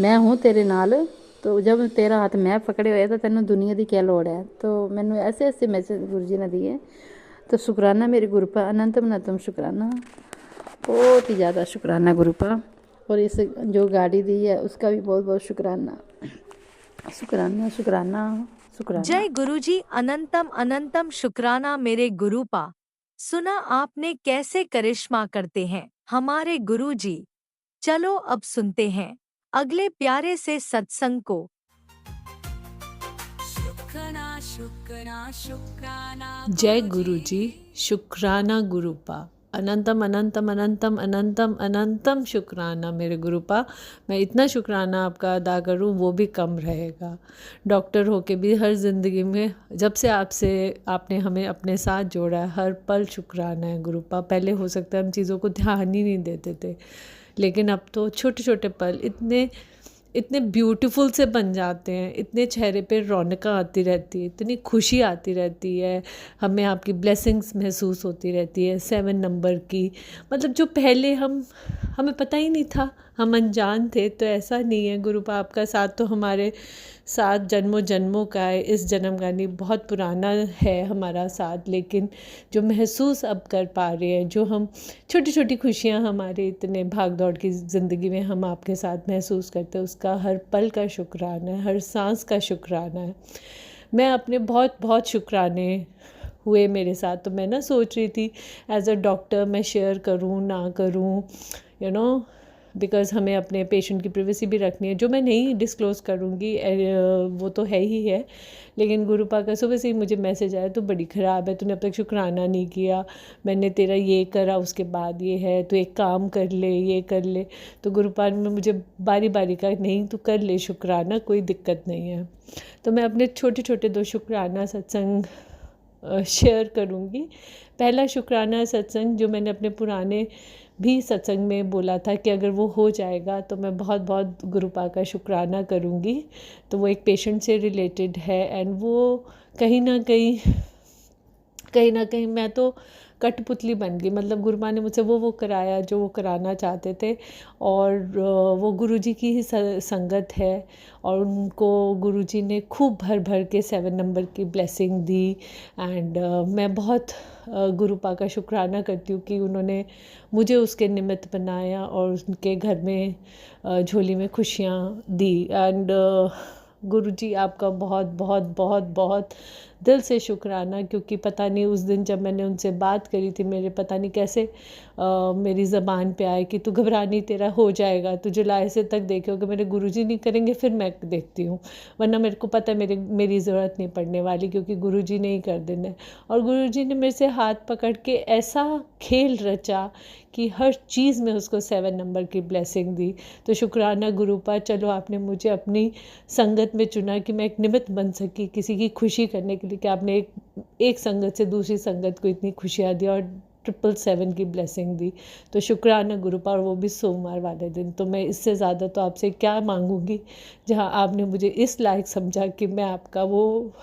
मैं हूँ तेरे नाल। तो जब तेरा हाथ मैं पकड़े हुए तो तेनों दुनिया की क्या लोड़ है। तो मैनू ऐसे ऐसे मैसेज गुरु जी ने दिए। तो शुक्राना मेरे गुरु पा, अनंतम शुक्राना, बहुत ही ज़्यादा शुक्राना गुरु पा। और इस जो गाड़ी दी है उसका भी बहुत बहुत शुक्राना शुक्राना शुक्राना शुक्राना। जय गुरुजी, अनंतम अनंतम शुक्राना मेरे गुरुपा। सुना आपने कैसे करिश्मा करते हैं हमारे गुरुजी। चलो अब सुनते हैं अगले प्यारे से सत्संग को। शुक्राना शुक्राना शुक्राना जय गुरुजी, शुक्राना गुरुपा। अनंतम अनंतम अनंतम अनंतम अनंतम शुक्राना मेरे गुरुपा। मैं इतना शुक्राना आपका अदा करूं वो भी कम रहेगा। डॉक्टर होके भी हर ज़िंदगी में जब से आपने हमें अपने साथ जोड़ा है, हर पल शुक्राना है गुरुपा। पहले हो सकता है हम चीज़ों को ध्यान ही नहीं देते थे, लेकिन अब तो छोटे छोटे पल इतने ब्यूटीफुल से बन जाते हैं, इतने चेहरे पे रौनक आती रहती है, इतनी खुशी आती रहती है, हमें आपकी ब्लेसिंग्स महसूस होती रहती है 7 नंबर की। मतलब जो पहले हमें पता ही नहीं था, हम अनजान थे। तो ऐसा नहीं है गुरुपा, आपका साथ तो हमारे साथ जन्मों जन्मों का है, इस जन्म का नहीं, बहुत पुराना है हमारा साथ। लेकिन जो महसूस अब कर पा रहे हैं, जो हम छोटी छोटी खुशियाँ हमारे इतने भाग दौड़ की ज़िंदगी में हम आपके साथ महसूस करते हैं, उसका हर पल का शुक्राना है, हर सांस का शुक्राना है। मैं अपने बहुत बहुत शुक्राने हुए मेरे साथ। तो मैं ना सोच रही थी एज अ डॉक्टर मैं शेयर करूँ ना करूँ, यू नो, बिकॉज़ हमें अपने पेशेंट की प्राइवेसी भी रखनी है। जो मैं नहीं डिस्क्लोज़ करूँगी वो तो है ही है। लेकिन गुरुपा का सुबह से ही मुझे मैसेज आया, तो बड़ी ख़राब है, तूने अब तक शुक्राना नहीं किया, मैंने तेरा ये करा उसके बाद ये है, तो एक काम कर ले, ये कर ले। तो गुरुपा ने मुझे बारी बारी का, नहीं तू कर ले शुक्राना, कोई दिक्कत नहीं है। तो मैं अपने छोटे छोटे 2 शुक्राना सत्संग शेयर करूँगी। पहला शुक्राना सत्संग जो मैंने अपने पुराने भी सत्संग में बोला था कि अगर वो हो जाएगा तो मैं बहुत बहुत गुरुपा का शुक्राना करूँगी। तो वो एक पेशेंट से रिलेटेड है एंड वो कहीं ना कहीं मैं तो कठपुतली बन गई। मतलब गुरुपा ने मुझसे वो कराया जो वो कराना चाहते थे, और वो गुरुजी की ही संगत है, और उनको गुरुजी ने खूब भर भर के 7 नंबर की ब्लेसिंग दी। एंड मैं बहुत गुरुपा का शुक्राना करती हूँ कि उन्होंने मुझे उसके निमित्त बनाया और उनके घर में झोली में खुशियाँ दी। एंड गुरुजी आपका बहुत बहुत बहुत बहुत दिल से शुक्राना, क्योंकि पता नहीं उस दिन जब मैंने उनसे बात करी थी, मेरे पता नहीं कैसे मेरी ज़बान पे आए कि तू घबरा नहीं, तेरा हो जाएगा, तू जुलाई से तक देखोगे, मेरे गुरुजी नहीं करेंगे फिर मैं देखती हूँ, वरना मेरे को पता है मेरी ज़रूरत नहीं पड़ने वाली, क्योंकि गुरुजी ने ही कर देना है। और गुरुजी ने मेरे से हाथ पकड़ के ऐसा खेल रचा कि हर चीज़ में उसको 7 नंबर की ब्लेसिंग दी। तो शुक्राना गुरुपा, चलो आपने मुझे अपनी संगत में चुना कि मैं एक निमित्त बन सकी किसी की खुशी करने के लिए, कि आपने एक संगत से दूसरी संगत को इतनी खुशियाँ दी और 777 की ब्लेसिंग दी। तो शुक्राना गुरुपा, और वो भी सोमवार वाले दिन। तो मैं इससे ज़्यादा तो आपसे क्या मांगूंगी, जहाँ आपने मुझे इस लायक समझा कि मैं आपका वो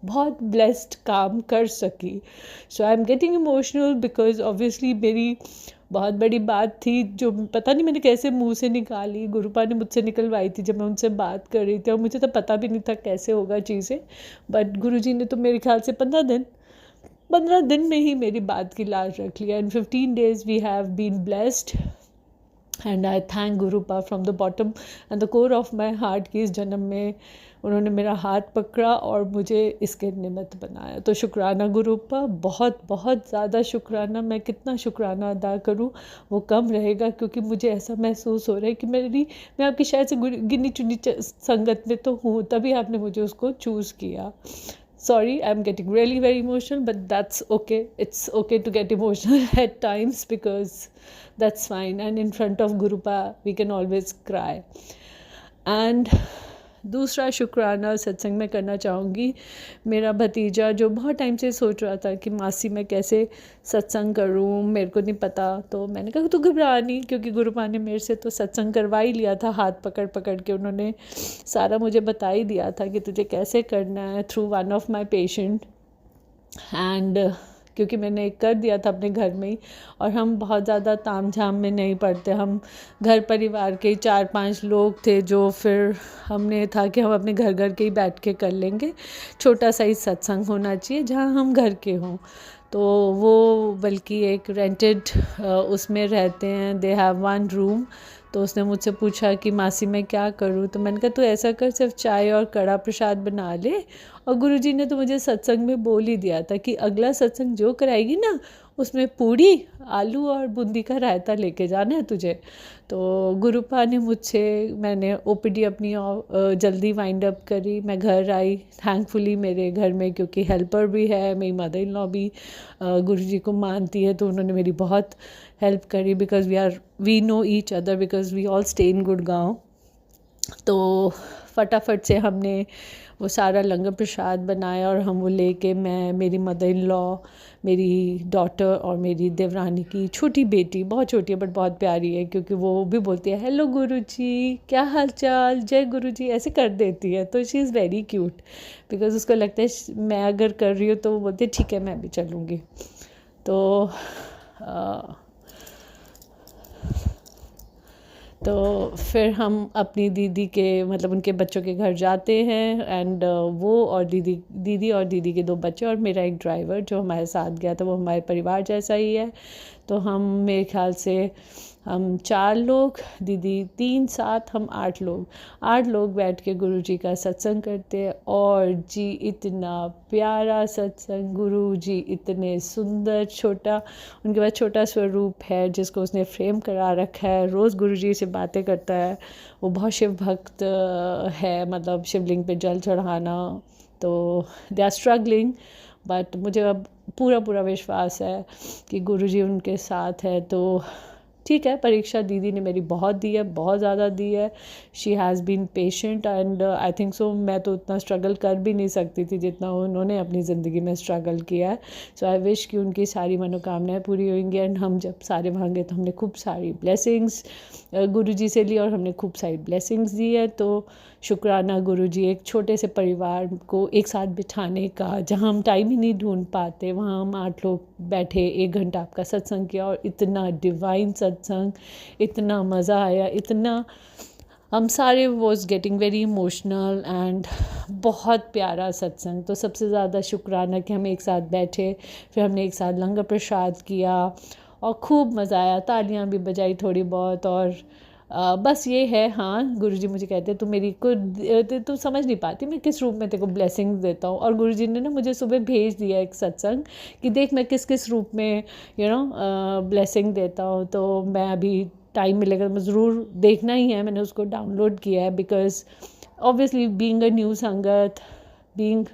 बहुत ब्लेस्ड काम कर सकी। So I am getting emotional because obviously मेरी बहुत बड़ी बात थी जो पता नहीं मैंने कैसे मुंह से निकाली, गुरुपा ने मुझसे निकलवाई थी जब मैं उनसे बात कर रही थी, और मुझे तो पता भी नहीं था कैसे होगा चीज़ें। बट गुरुजी ने तो मेरे ख्याल से 15 दिन में ही मेरी बात की लाज रख लिया। In 15 days we have been blessed and I thank Gurupa from the bottom and the core of my heart कि इस जन्म में उन्होंने मेरा हाथ पकड़ा और मुझे इसके निमित्त बनाया। तो शुक्राना गुरुपा, बहुत बहुत ज़्यादा शुक्राना। मैं कितना शुक्राना अदा करूं वो कम रहेगा, क्योंकि मुझे ऐसा महसूस हो रहा है कि मैं आपकी शायद से गिनी चुनी संगत में तो हूँ, तभी आपने मुझे उसको चूज़ किया। Sorry, I'm getting really very emotional, but that's okay. It's okay to get emotional at times because that's fine. And in front of Gurupa, we can always cry. And दूसरा शुक्राना सत्संग में करना चाहूँगी मेरा भतीजा, जो बहुत टाइम से सोच रहा था कि मासी मैं कैसे सत्संग करूँ, मेरे को नहीं पता। तो मैंने कहा तू घबरा नहीं, क्योंकि गुरुपा ने मेरे से तो सत्संग करवा ही लिया था, हाथ पकड़ पकड़ के उन्होंने सारा मुझे बता ही दिया था कि तुझे कैसे करना है, through one of my patient. And क्योंकि मैंने एक कर दिया था अपने घर में ही, और हम बहुत ज़्यादा ताम झाम में नहीं पड़ते, हम घर परिवार के 4-5 लोग थे, जो फिर हमने था कि हम अपने घर के ही बैठ के कर लेंगे, छोटा सा ही सत्संग होना चाहिए जहाँ हम घर के हों। तो वो बल्कि एक रेंटेड उसमें रहते हैं, दे हैव 1 रूम, तो उसने मुझसे पूछा कि मासी मैं क्या करूँ, तो मैंने कहा तू ऐसा कर, सिर्फ चाय और कड़ा प्रसाद बना ले। और गुरुजी ने तो मुझे सत्संग में बोल ही दिया था कि अगला सत्संग जो कराएगी ना, उसमें पूड़ी, आलू और बूंदी का रायता लेके जाना है तुझे। तो गुरुपा ने मुझसे, मैंने ओपीडी अपनी जल्दी वाइंड अप करी, मैं घर आई। थैंकफुली मेरे घर में क्योंकि हेल्पर भी है, मेरी मदर इन लॉ भी गुरुजी को मानती है, तो उन्होंने मेरी बहुत हेल्प करी, because we know each other, because we all stay in Gurgaon. तो फटाफट से हमने वो सारा लंगर प्रसाद बनाया और हम वो लेके, मैं, मेरी मदर इन लॉ, मेरी डॉटर और मेरी देवरानी की छोटी बेटी, बहुत छोटी है बट बहुत प्यारी है, क्योंकि वो भी बोलती है हेलो गुरुजी, क्या हाल चाल, जय गुरुजी, ऐसे कर देती है। तो she is very cute, because उसको लगता है मैं अगर कर रही हूँ तो वो बोलती है ठीक है मैं भी चलूँगी। तो फिर हम अपनी दीदी के, मतलब उनके बच्चों के घर जाते हैं, एंड वो और दीदी और दीदी के 2 बच्चे और मेरा एक ड्राइवर जो हमारे साथ गया था, वो हमारे परिवार जैसा ही है। तो हम, मेरे ख्याल से हम 4 लोग, दीदी 3, 7, हम 8 लोग बैठ के गुरुजी का सत्संग करते हैं। और जी इतना प्यारा सत्संग, गुरुजी इतने सुंदर, छोटा, उनके पास छोटा स्वरूप है जिसको उसने फ्रेम करा रखा है, रोज़ गुरुजी से बातें करता है। वो बहुत शिव भक्त है, मतलब शिवलिंग पे जल चढ़ाना, तो दे आर स्ट्रगलिंग, बट मुझे अब पूरा विश्वास है कि गुरुजी उनके साथ है। तो ठीक है, परीक्षा दीदी ने मेरी बहुत दी है, बहुत ज़्यादा दी है। She has been patient, and I think so मैं तो उतना स्ट्रगल कर भी नहीं सकती थी जितना उन्होंने अपनी ज़िंदगी में स्ट्रगल किया है। सो आई विश कि उनकी सारी मनोकामनाएं पूरी होंगी। एंड हम जब सारे वहाँ गए तो हमने खूब सारी ब्लेसिंग्स गुरुजी से ली, और हमने खूब सारी ब्लेसिंग्स दी है। तो शुक्राना गुरुजी, एक छोटे से परिवार को एक साथ बिठाने का, जहाँ हम टाइम ही नहीं ढूंढ पाते, वहाँ हम 8 लोग बैठे 1 घंटा आपका सत्संग किया, और इतना डिवाइन सत्संग, इतना मज़ा आया, इतना, हम सारे was getting very emotional, and बहुत प्यारा सत्संग। तो सबसे ज़्यादा शुक्राना कि हम एक साथ बैठे, फिर हमने एक साथ लंगर प्रसाद किया और खूब मज़ा आया, तालियां भी बजाई थोड़ी बहुत। और बस ये है, हाँ, गुरुजी मुझे कहते तू मेरी को, तू समझ नहीं पाती मैं किस रूप में तेरे को ब्लेसिंग देता हूँ। और गुरुजी ने ना मुझे सुबह भेज दिया एक सत्संग कि देख मैं किस किस रूप में ब्लेसिंग देता हूँ। तो मैं अभी टाइम मिलेगा तो मैं ज़रूर, देखना ही है, मैंने उसको डाउनलोड किया है, because obviously being a new संगत, being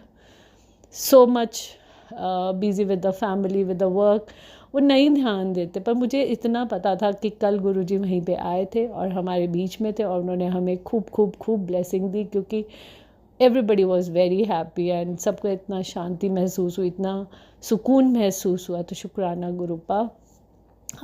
so much busy with the family, with the work, वो नहीं ध्यान देते। पर मुझे इतना पता था कि कल गुरुजी वहीं पे आए थे और हमारे बीच में थे, और उन्होंने हमें खूब खूब खूब ब्लेसिंग दी, क्योंकि everybody was very happy, and सबको इतना शांति महसूस हुई, इतना सुकून महसूस हुआ। तो शुक्राना गुरुपा,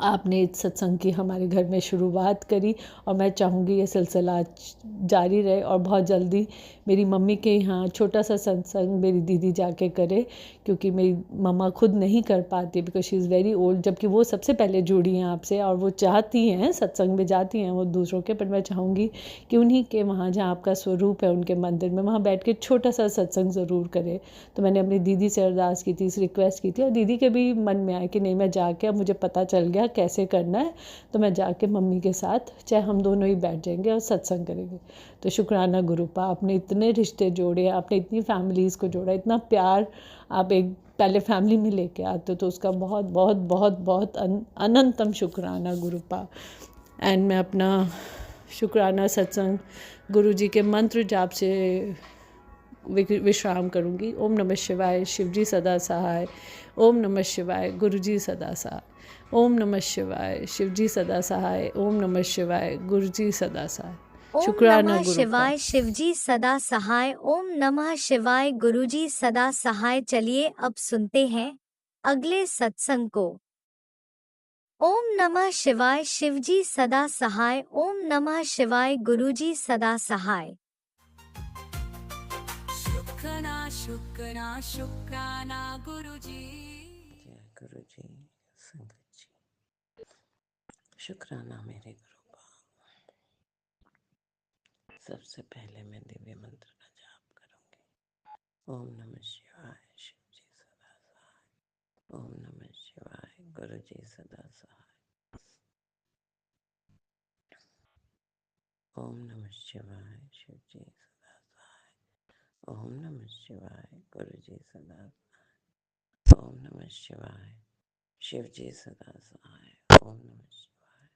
आपने इस सत्संग की हमारे घर में शुरुआत करी, और मैं चाहूँगी ये सिलसिला जारी रहे। और बहुत जल्दी मेरी मम्मी के यहाँ छोटा सा सत्संग मेरी दीदी जाके करे, क्योंकि मेरी मम्मा खुद नहीं कर पाती, because she is very old, जबकि वो सबसे पहले जुड़ी हैं आपसे, और वो चाहती हैं सत्संग में जाती हैं वो दूसरों के, पर मैं चाहूँगी कि उन्हीं के वहाँ जहाँ आपका स्वरूप है उनके मंदिर में, वहाँ बैठ के छोटा सा सत्संग ज़रूर करे। तो मैंने अपनी दीदी से अरदास की थी, रिक्वेस्ट की थी, और दीदी के भी मन में आया कि नहीं मैं जाके, अब मुझे पता चल गया कैसे करना है, तो मैं जाके मम्मी के साथ, चाहे हम दोनों ही बैठ जाएंगे और सत्संग करेंगे। तो शुक्राना गुरुपा, आपने इतने रिश्ते जोड़े, आपने इतनी फैमिलीज़ को जोड़ा, इतना प्यार आप एक पहले फैमिली में लेके आते हो, तो उसका बहुत बहुत बहुत बहुत अनंतम शुक्राना गुरुपा। एंड मैं अपना शुक्राना सत्संग गुरुजी के मंत्र जाप से विश्राम करूँगी। ओम नमः शिवाय, शिवजी सदा सहाय। ओम नमः शिवाय, गुरुजी सदा सहाय। ओम नमः शिवाय, शिवजी सदा सहाय। ओम नमः शिवाय, गुरुजी सदा सहाय। ओम शुक्राना नमः गुरुपा। शिवाय, शिवजी सदा सहाय। ओम नमः शिवाय, गुरुजी सदा सहाय। चलिए अब सुनते हैं अगले सत्संग को। ओम नमः शिवाय, शिवजी सदा सहाय। ओम नमः शिवाय, गुरुजी सदा सहाय। शुक्राना शुक्राना शुक्राना गुरुजी। जय गुरु जी, संगत जी, शुक्राना मेरे गुरुपा। सबसे पहले मैं दिव्य मंत्र का जाप करूंगी। ओम नमः शिवाय, शिवजी सदा सहाय। ओम नमः शिवाय, गुरुजी सदा सहाय। ओम नमः शिवाय शिव जी सदा सहाय। ओम नमः शिवाय गुरु जी सदा सहाय। ओम नमः शिवाय शिव जी सदा सहाय। ओम नमः शिवाय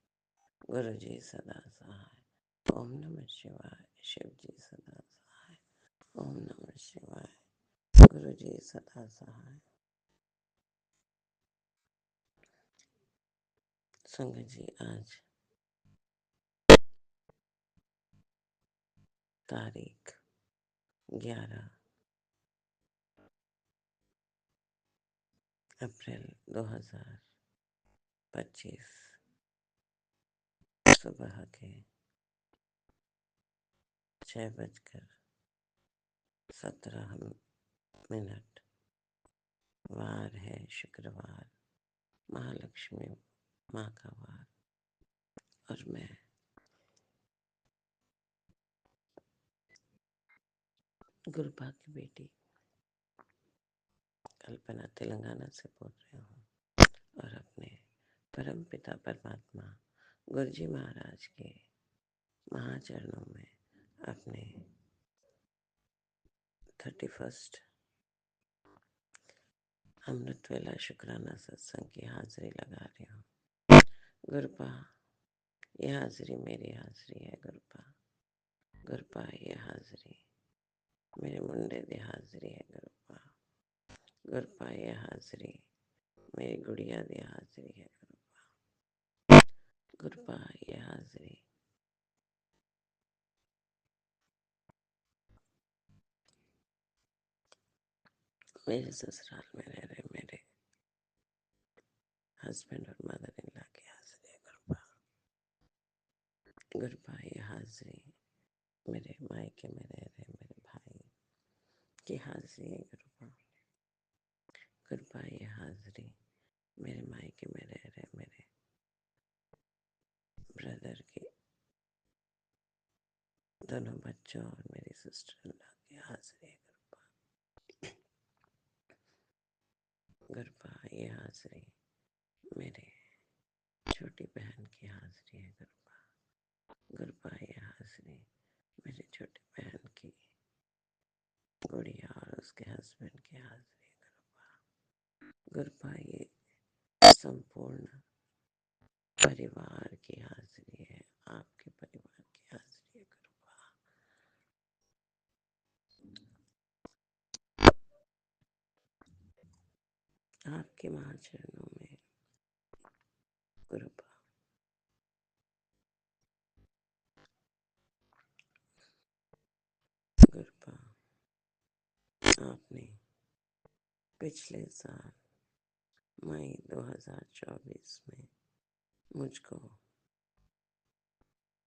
गुरु जी सदा सहाय। ओम नमः शिवाय शिव जी सदा सहाय। ओम नमः शिवाय गुरु जी सदा सहाय। संगत जी, आज तारीख 11 अप्रैल 2025 सुबह के 6:17 वार है शुक्रवार, महालक्ष्मी माँ का वार। और मैं गुरबा की बेटी कल्पना तेलंगाना से बोल रही हूँ और अपने परम पिता परमात्मा गुरुजी महाराज के महाचरणों में अपने 31 अमृत वेला शुक्राना सत्संग की हाजिरी लगा रही हूँ। गुरबा, ये हाजिरी मेरी हाजिरी है। गुरबा ये हाजिरी मेरे मुंडे दी हाजिरी है। गुरबा ये हाजिरी मेरी गुड़िया दी हाजिरी है। गुरबा ये हाजिरी मेरे ससुराल में रह रहे मेरे हस्बैंड और मदर इन लॉ की हाजिरी है। गुरबा ये हाजिरी मेरे मायके में रह रहे मेरे भाई की हाजिरी है। गुरबा ये हाजिरी मेरे मायके में रह रहे मेरे ब्रदर की दोनों बच्चों और मेरी सिस्टर इन लॉ की हाजिरी है। गुरबा ये हाजिरी मेरे छोटी बहन की हाजिरी है। गुरबा ये हाजिरी मेरी छोटी बहन की गुड़िया और उसके हस्बैंड की हाजिरी है। गुरबा ये संपूर्ण परिवार की हाजिरी है। आपके परिवार की हाजिरी है। गुरबा आपके महाचरणों में गुरबा। गुरबा, आपने पिछले साल मई 2024 में मुझको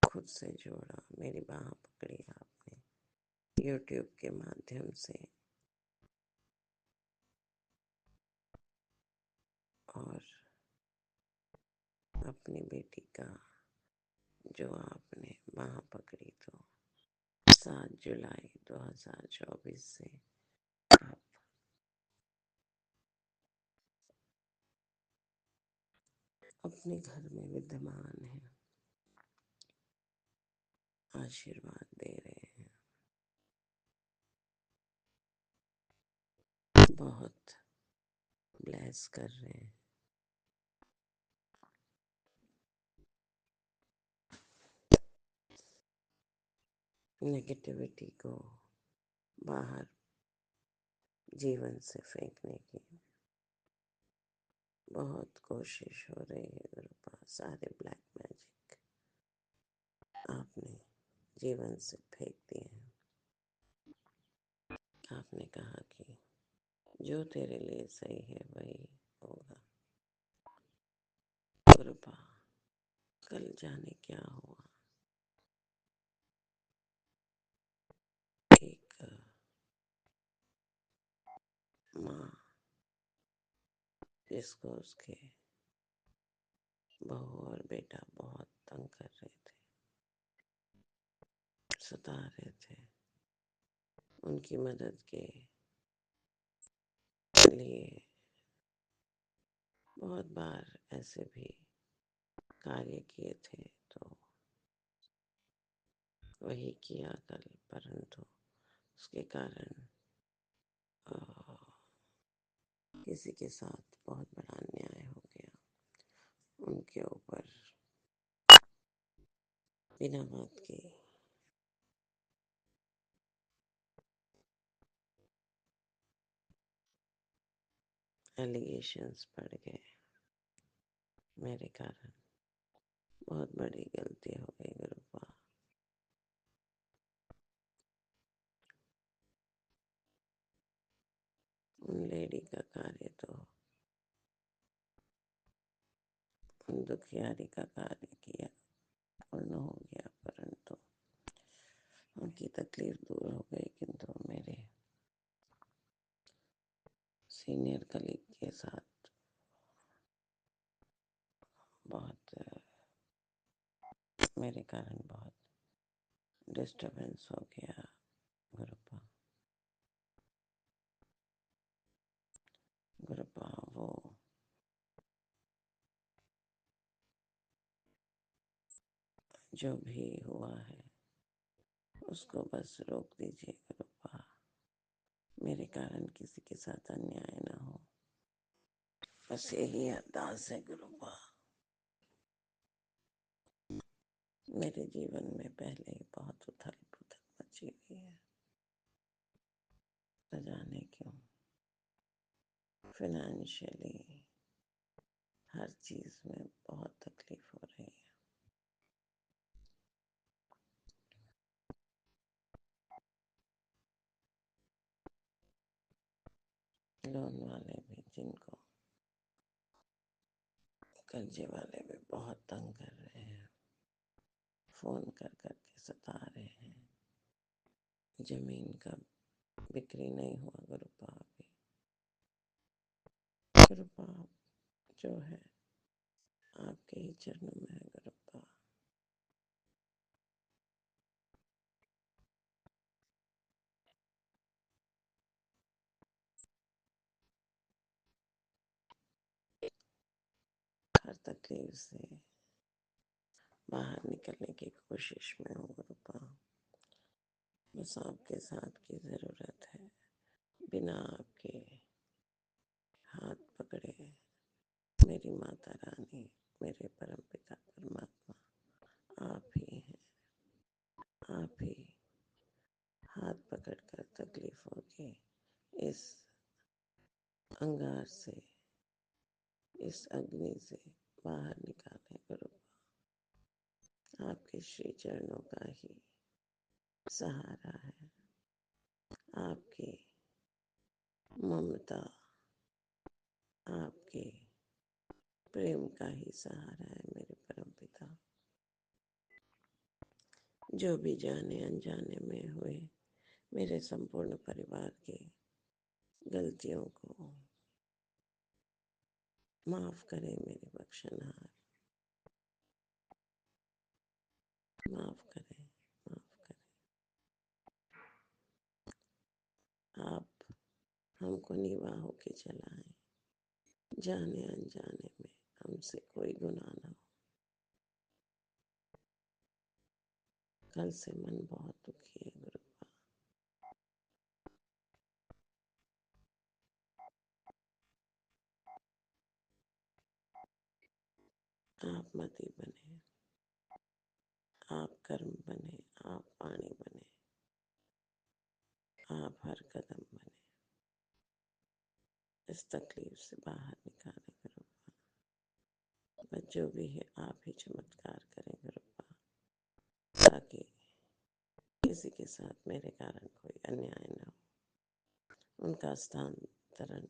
खुद से जोड़ा, मेरी बाह पकड़ी आपने YouTube के माध्यम से और अपनी बेटी का जो आपने बाह पकड़ी तो 7 जुलाई 2024 से आप अपने घर में विद्यमान हैं, आशीर्वाद दे रहे हैं, बहुत ब्लेस कर रहे हैं। नेगेटिविटी को बाहर जीवन से फेंकने की बहुत कोशिश हो रही है। गुरुपा, सारे ब्लैक मैजिक आपने जीवन से फेंक दिए हैं। आपने कहा कि जो तेरे लिए सही है वही होगा। गुरुपा, कल जाने क्या हुआ, एक माँ जिसको उसके बहू और बेटा बहुत तंग कर रहे थे, सता रहे थे, उनकी मदद के लिए बहुत बार ऐसे भी कार्य किए थे। तो वही किया कल, परंतु उसके कारण किसी के साथ बहुत बड़ा अन्याय हो गया। उनके ऊपर बिना बात के एलिगेशंस पड़ गए मेरे कारण। बहुत बड़ी गलती हो गई गुरुपा। उन लेडी का कार्य तो उन दुखियारी का कार्य किया, पूर्ण हो गया, परंतु उनकी तकलीफ दूर हो गई। किंतु मेरे सीनियर कलीग के साथ बहुत मेरे कारण बहुत डिस्टरबेंस हो गया गुरुपा। गुरुपा वो जो भी हुआ है उसको बस रोक दीजिए गुरुपा। मेरे कारण किसी के साथ अन्याय ना हो, बस यही अरदास है गुरुपा। मेरे जीवन में पहले ही बहुत उथल पुथल मची हुई है, न जाने क्यों। फाइनेंशियली हर चीज में बहुत तकलीफ हो रही है। लोन वाले भी, जिनको कर्जे वाले भी बहुत तंग कर रहे हैं, फोन कर करके सता रहे हैं। जमीन का बिक्री नहीं हुआ गुरुपा अभी। गुरुपा जो है आपके ही चरणों में है गुरुपा। हर तकलीफ से बाहर निकलने की कोशिश में हूँ गुरुपा। बस आपके साथ की जरूरत है। बिना आपके हाथ पकड़े मेरी माता रानी, मेरे परम पिता परमात्मा आप ही हैं। आप ही हाथ पकड़कर तकलीफों के इस अंगार से, इस अग्नि से बाहर निकाले गुरुपा। आपके श्री चरणों का ही सहारा है, आपकी ममता, आपके प्रेम का ही सहारा है मेरे परम पिता। जो भी जाने अनजाने में हुए मेरे संपूर्ण परिवार की गलतियों को माफ करें मेरे बख्शनहार। माफ करें, माफ करें। आप हमको निवाह के चलाएं, जाने अनजाने में हमसे कोई गुनाह ना हो। कल से मन बहुत दुखी है गुरुपा। आप मति बने, आप कर्म बने, आप वाणी बने, आप हर कदम बने। इस तकलीफ से बाहर निकाले गुरुपा। बस जो भी है आप ही चमत्कार करें गुरुपा, ताकि किसी के साथ मेरे कारण कोई अन्याय न हो, उनका स्थानांतरण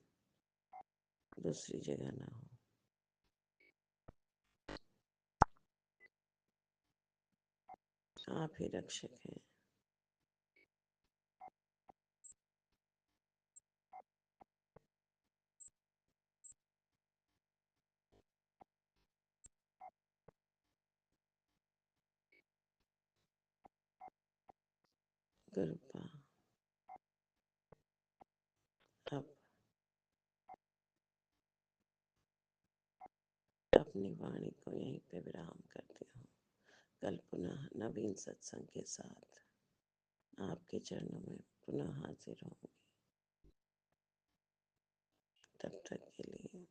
दूसरी जगह ना हो। आप ही रक्षक हैं। गुरुपा अब अपनी वाणी को यहीं पे विराम करती हूँ। कल पुनः नवीन सत्संग के साथ आपके चरणों में पुनः हाजिर होंगी। तब तक के लिए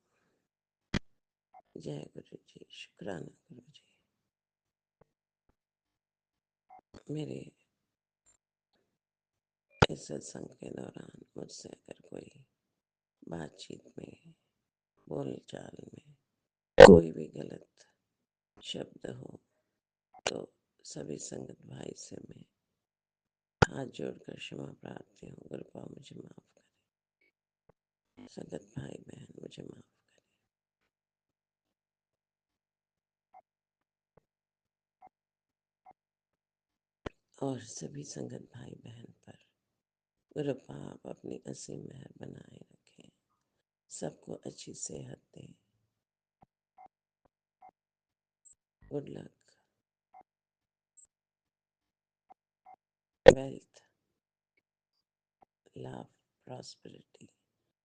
जय गुरु जी, शुक्राना गुरु जी। मेरे इस सत्संग के दौरान मुझसे अगर कोई बातचीत में, बोलचाल में कोई भी गलत शब्द हो तो सभी संगत भाई से मैं हाथ जोड़कर क्षमा प्रार्थी हूँ। कृपा मुझे माफ करें, संगत भाई बहन मुझे माफ करें। और सभी संगत भाई बहन पर कृपा आप अपनी असीम मेहर बनाए रखें, सबको अच्छी सेहत दें, good luck, wealth, love, prosperity,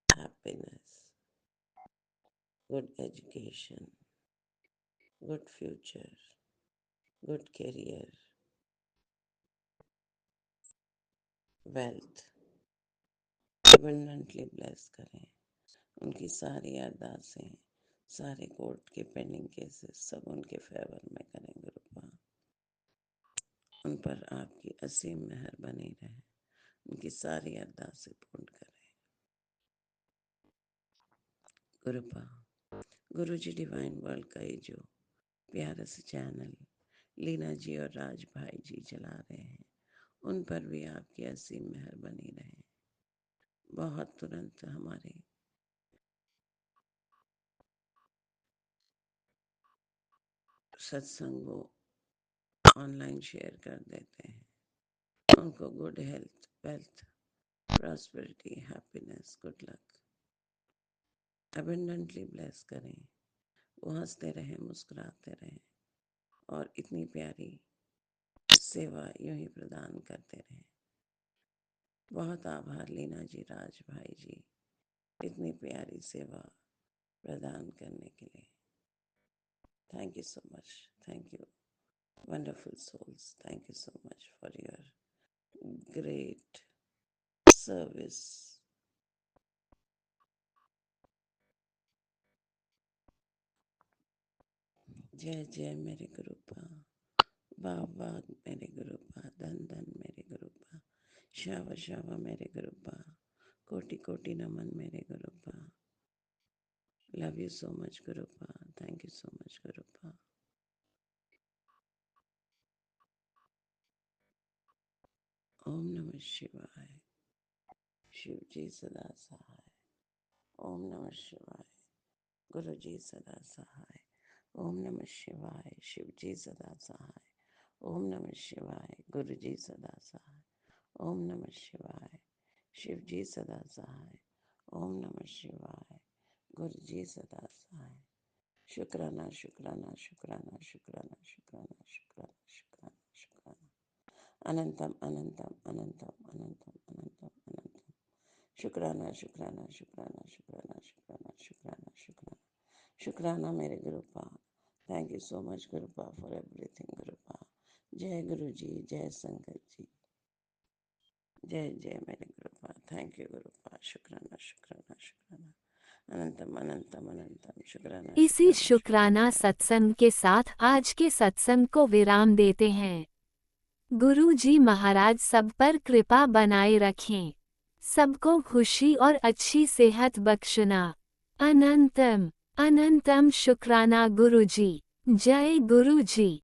happiness, good education, good future, good career, wealth abundantly bless करें। उनकी सारी अरदासें, सारे कोर्ट के पेंडिंग केसेस सब उनके फेवर में करें। गुरुपा उन पर आपकी असीम मेहर बनी रहे, उनकी सारी अरदासें पूर्ण करें। गुरुपा गुरुजी डिवाइन वर्ल्ड का ये जो प्यारा सा चैनल लीना जी और राज भाई जी चला रहे हैं, उन पर भी आपकी असीम मेहर बनी रहे। बहुत तुरंत हमारे सत्संग वो ऑनलाइन शेयर कर देते हैं। उनको good health, wealth, prosperity, happiness, good luck abundantly bless करें। वो हंसते रहें, मुस्कुराते रहें और इतनी प्यारी सेवा यूं ही प्रदान करते रहें। बहुत आभार लीना जी, राज भाई जी, इतनी प्यारी सेवा प्रदान करने के लिए। Thank you so much, thank you wonderful souls, thank you so much for your great service. जय जय मेरे गुरुपा, वाह वाह मेरे गुरुपा, धन धन मेरे गुरुपा, शावा शावा मेरे गुरुपा, कोटि कोटि नमन मेरे गुरुपा। लव यू सो मच गुरुपा, थैंक यू सो मच गुरुपा। ओम नमः शिवाय, शिव जी सदा सहाय। ओम नमः शिवाय, गुरु जी सदा सहाय। ओम नमः शिवाय, शिव जी सदा सहाय। ओम नमः शिवाय, गुरु जी सदा सहाय। ओम नमः शिवाय, शिव जी सदा सहाय। ओम नमः शिवाय, गुरु जी सदा सहाय। शुक्राना शुक्राना शुक्राना शुक्राना शुक्राना शुक्राना शुक्राना शुक्राना। अनंतम अनंतम अनंतम अनंतम अनंतम अनंतम। शुक्राना शुक्राना शुक्राना शुक्राना शुक्राना शुक्राना शुक्राना शुक्राना मेरे गुरुपा। थैंक यू सो मच गुरुपा फॉर एवरीथिंग गुरुपा। जय गुरु जी, जय संगत जी, जय जय मेरे गुरुपा। Thank you गुरुपा। शुक्राना शुक्राना शुक्राना अनंतम अनंतम अनंतम। शुक्राना इसी शुक्राना शुक्राना सत्संग के साथ आज के सत्संग को विराम देते हैं। गुरु जी महाराज सब पर कृपा बनाए रखें, सबको खुशी और अच्छी सेहत बख्शना। अनंतम अनंतम शुक्राना गुरु जी। जय गुरु जी।